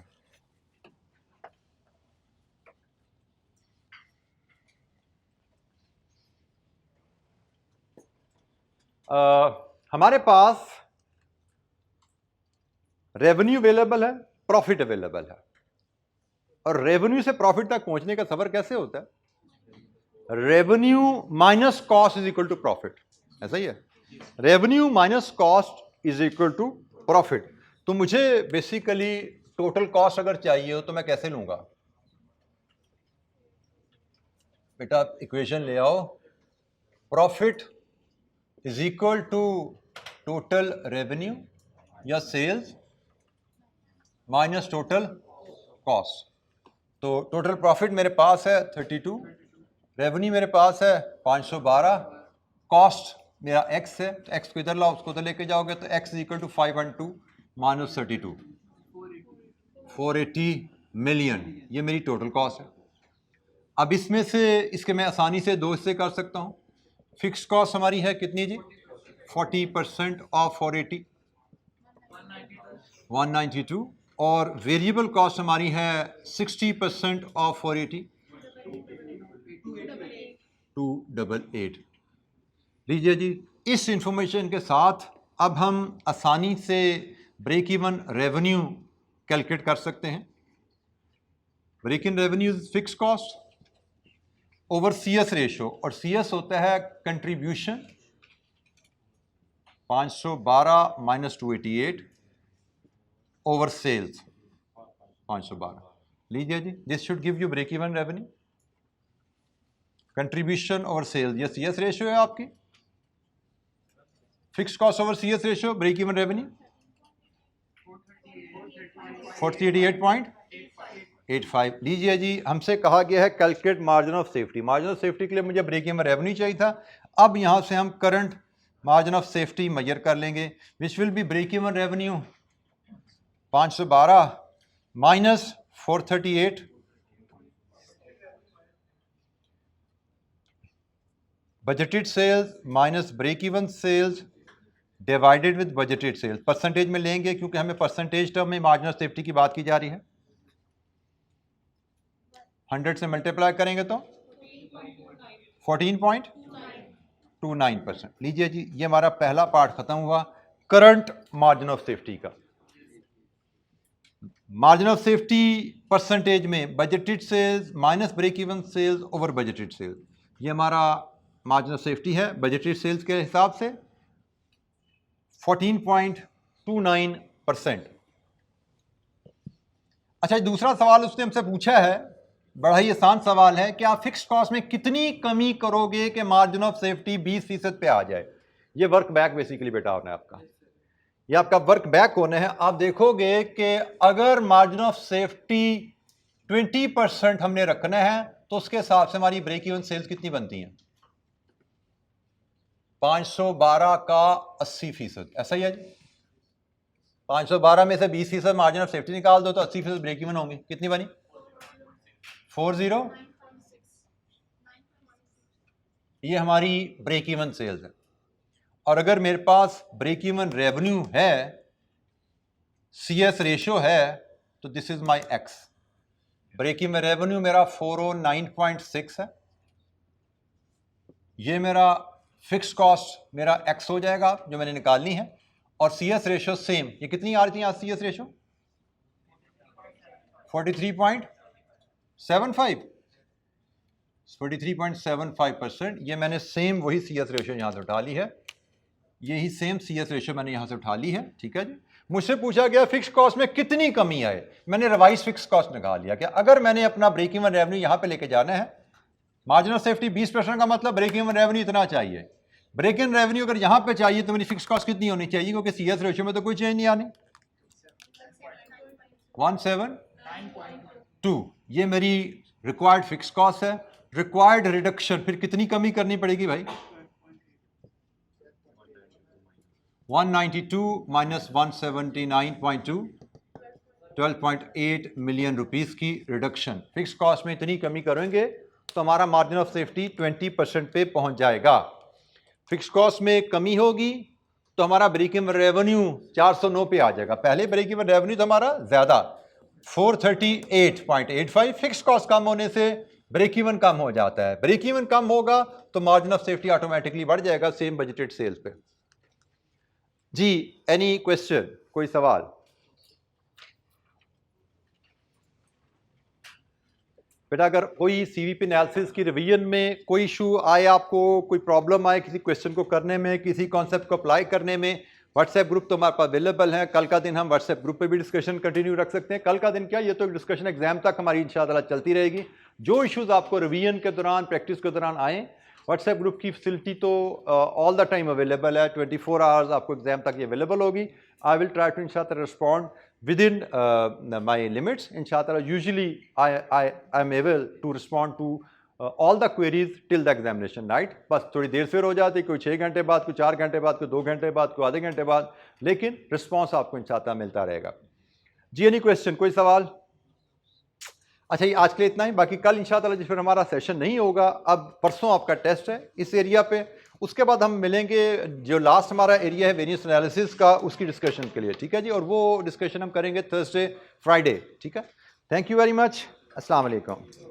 हमारे पास रेवेन्यू अवेलेबल है, प्रॉफिट अवेलेबल है, और रेवेन्यू से प्रॉफिट तक पहुंचने का सफर कैसे होता है? Revenue minus cost is equal to profit, ऐसा ही है। Revenue minus cost is equal to profit. तो मुझे बेसिकली टोटल कॉस्ट अगर चाहिए हो तो मैं कैसे लूंगा? बेटा इक्वेशन ले आओ, profit is equal to total revenue या सेल्स माइनस टोटल कॉस्ट। तो टोटल प्रॉफिट मेरे पास है 32, रेवेन्यू मेरे पास है 512, कॉस्ट मेरा एक्स है, तो एक्स को इधर लाओ, उसको तो लेके जाओगे, तो X is equal to 512 minus 32, 480 million, ये मेरी टोटल कॉस्ट है। अब इसमें से इसके मैं आसानी से दो हिस्से कर सकता हूँ। फिक्स कॉस्ट हमारी है कितनी जी? 40% ऑफ 480, 192, और वेरिएबल कॉस्ट हमारी है 60% ऑफ 480, 288। लीजिए जी, इस इंफॉर्मेशन के साथ अब हम आसानी से ब्रेक इवन रेवेन्यू कैलकुलेट कर सकते हैं। Break even revenue fix cost over CS ratio, और CS होता है कंट्रीब्यूशन, 512 माइनस 288 ओवर सेल्स 512। लीजिए जी, this should give you break even revenue. Contribution over sales, ये CS रेशो है आपकी, fix cost over CS ratio, break even revenue 488.85। लीजिए जी, हमसे कहा गया है calculate margin of safety. Margin of safety के लिए मुझे ब्रेक इवन रेवेन्यू चाहिए था। अब यहां से हम current margin of safety measure कर लेंगे, which will be break even revenue 512 minus 438 budgeted sales minus break even sales divided with budgeted sales. Percentage में लेंगे क्योंकि हमें परसेंटेज टर्म में मार्जिन ऑफ सेफ्टी की बात की जा रही है। 100 से मल्टीप्लाई करेंगे तो 14.29%। लीजिए जी, ये हमारा पहला पार्ट खत्म हुआ करंट मार्जिन ऑफ सेफ्टी का। मार्जिन ऑफ सेफ्टी परसेंटेज में budgeted sales minus break even sales over budgeted sales, ये हमारा मार्जिन ऑफ सेफ्टी है बजटेड सेल्स के हिसाब से 14.29%। अच्छा, दूसरा सवाल उसने हमसे पूछा है, बड़ा ही आसान सवाल है कि आप फिक्स कॉस्ट में कितनी कमी करोगे कि मार्जिन ऑफ सेफ्टी 20% पे आ जाए। ये वर्क बैक बेसिकली बेटा होना है आपका, ये आपका वर्क बैक होना है। आप देखोगे कि अगर मार्जिन ऑफ सेफ्टी 20% हमने रखना है तो उसके हिसाब से हमारी ब्रेक इवन सेल्स कितनी बनती हैं? 512 का 80%, ऐसा ही है जी। 512 में से 20% मार्जिन ऑफ सेफ्टी निकाल दो तो 80% ब्रेक इवन होंगे। कितनी बनी? 40, ये हमारी ब्रेक इवन सेल्स है। और अगर मेरे पास ब्रेक इवन रेवेन्यू है, CS रेशियो है, तो this is my X. Break even revenue मेरा 409.6 है, ये मेरा फिक्स कॉस्ट मेरा एक्स हो जाएगा जो मैंने निकालनी है, और CS रेशियो सेम। ये कितनी आ रही थी यहाँ CS रेशियो? 43.75, 43.75%। ये मैंने सेम वही CS रेशियो यहाँ से उठा ली है, यही सेम CS रेशियो मैंने यहाँ से उठा ली है। ठीक है जी। मुझसे पूछा गया फिक्स कॉस्ट में कितनी कमी आए, मैंने रिवाइज फिक्स कॉस्ट निकाल लिया कि अगर मैंने अपना ब्रेक इवन रेवेन्यू यहाँ पे लेके जाना है, मार्जिन ऑफ सेफ्टी 20% का मतलब ब्रेक इवन रेवेन्यू इतना चाहिए। ब्रेक इवन रेवेन्यू अगर यहाँ पे चाहिए तो मेरी फिक्स कॉस्ट कितनी होनी चाहिए? क्योंकि CS रेशियो में तो कोई चेंज नहीं आनी। 179.2, ये मेरी रिक्वायर्ड फिक्स कॉस्ट है। रिक्वायर्ड रिडक्शन फिर कितनी कमी करनी पड़ेगी भाई? 192 माइनस 179.2, 12.8 मिलियन रुपीस की रिडक्शन। फिक्स कॉस्ट में इतनी कमी करेंगे तो हमारा मार्जिन ऑफ सेफ्टी 20% पे पहुंच जाएगा। फिक्स कॉस्ट में कमी होगी तो हमारा ब्रेक इवन रेवेन्यू 409 पे आ जाएगा। पहले ब्रेक इवन रेवेन्यू तो हमारा ज्यादा 438.85, फिक्स कॉस्ट कम होने से ब्रेक इवन कम हो जाता है। ब्रेक इवन कम होगा तो मार्जिन ऑफ सेफ्टी ऑटोमेटिकली बढ़ जाएगा सेम बजटेड सेल्स पे। जी, एनी क्वेश्चन, कोई सवाल? बेटा अगर कोई सीवीपी एनालिसिस की रिवीजन में कोई इशू आए, आपको कोई प्रॉब्लम आए किसी क्वेश्चन को करने में, किसी कॉन्सेप्ट को अप्लाई करने में, व्हाट्सएप ग्रुप तो हमारे पास अवेलेबल है। कल का दिन हम व्हाट्सएप ग्रुप पे भी डिस्कशन कंटिन्यू रख सकते हैं। कल का दिन क्या, ये तो डिस्कशन एग्जाम तक हमारी इंशाल्लाह चलती रहेगी। जो इश्यूज आपको रिवीजन के दौरान, प्रैक्टिस के दौरान आए, व्हाट्सएप ग्रुप की फैसिलिटी तो ऑल द टाइम अवेलेबल है, 24 आवर्स आपको एग्जाम तक ये अवेलेबल होगी। आई विल ट्राई टू इंशाल्लाह respond within my limits. Inshallah, usually I am able to respond to all the queries till the examination night. बस थोड़ी देर से हो जाती, कोई 6 घंटे बाद, कोई 4 घंटे बाद, कोई 2 घंटे बाद, कोई आधे घंटे बाद, लेकिन रिस्पॉन्स आपको इंशाल्लाह मिलता रहेगा। जी, एनी क्वेश्चन, कोई सवाल? अच्छा, ये आज के लिए इतना ही। बाकी कल इंशाल्लाह जिस पर हमारा सेशन नहीं होगा, अब परसों आपका टेस्ट है इस एरिया पे। उसके बाद हम मिलेंगे, जो लास्ट हमारा एरिया है वेरिएंस एनालिसिस का, उसकी डिस्कशन के लिए, ठीक है जी। और वो डिस्कशन हम करेंगे थर्सडे फ्राइडे, ठीक है। थैंक यू वेरी मच, अस्सलाम वालेकुम।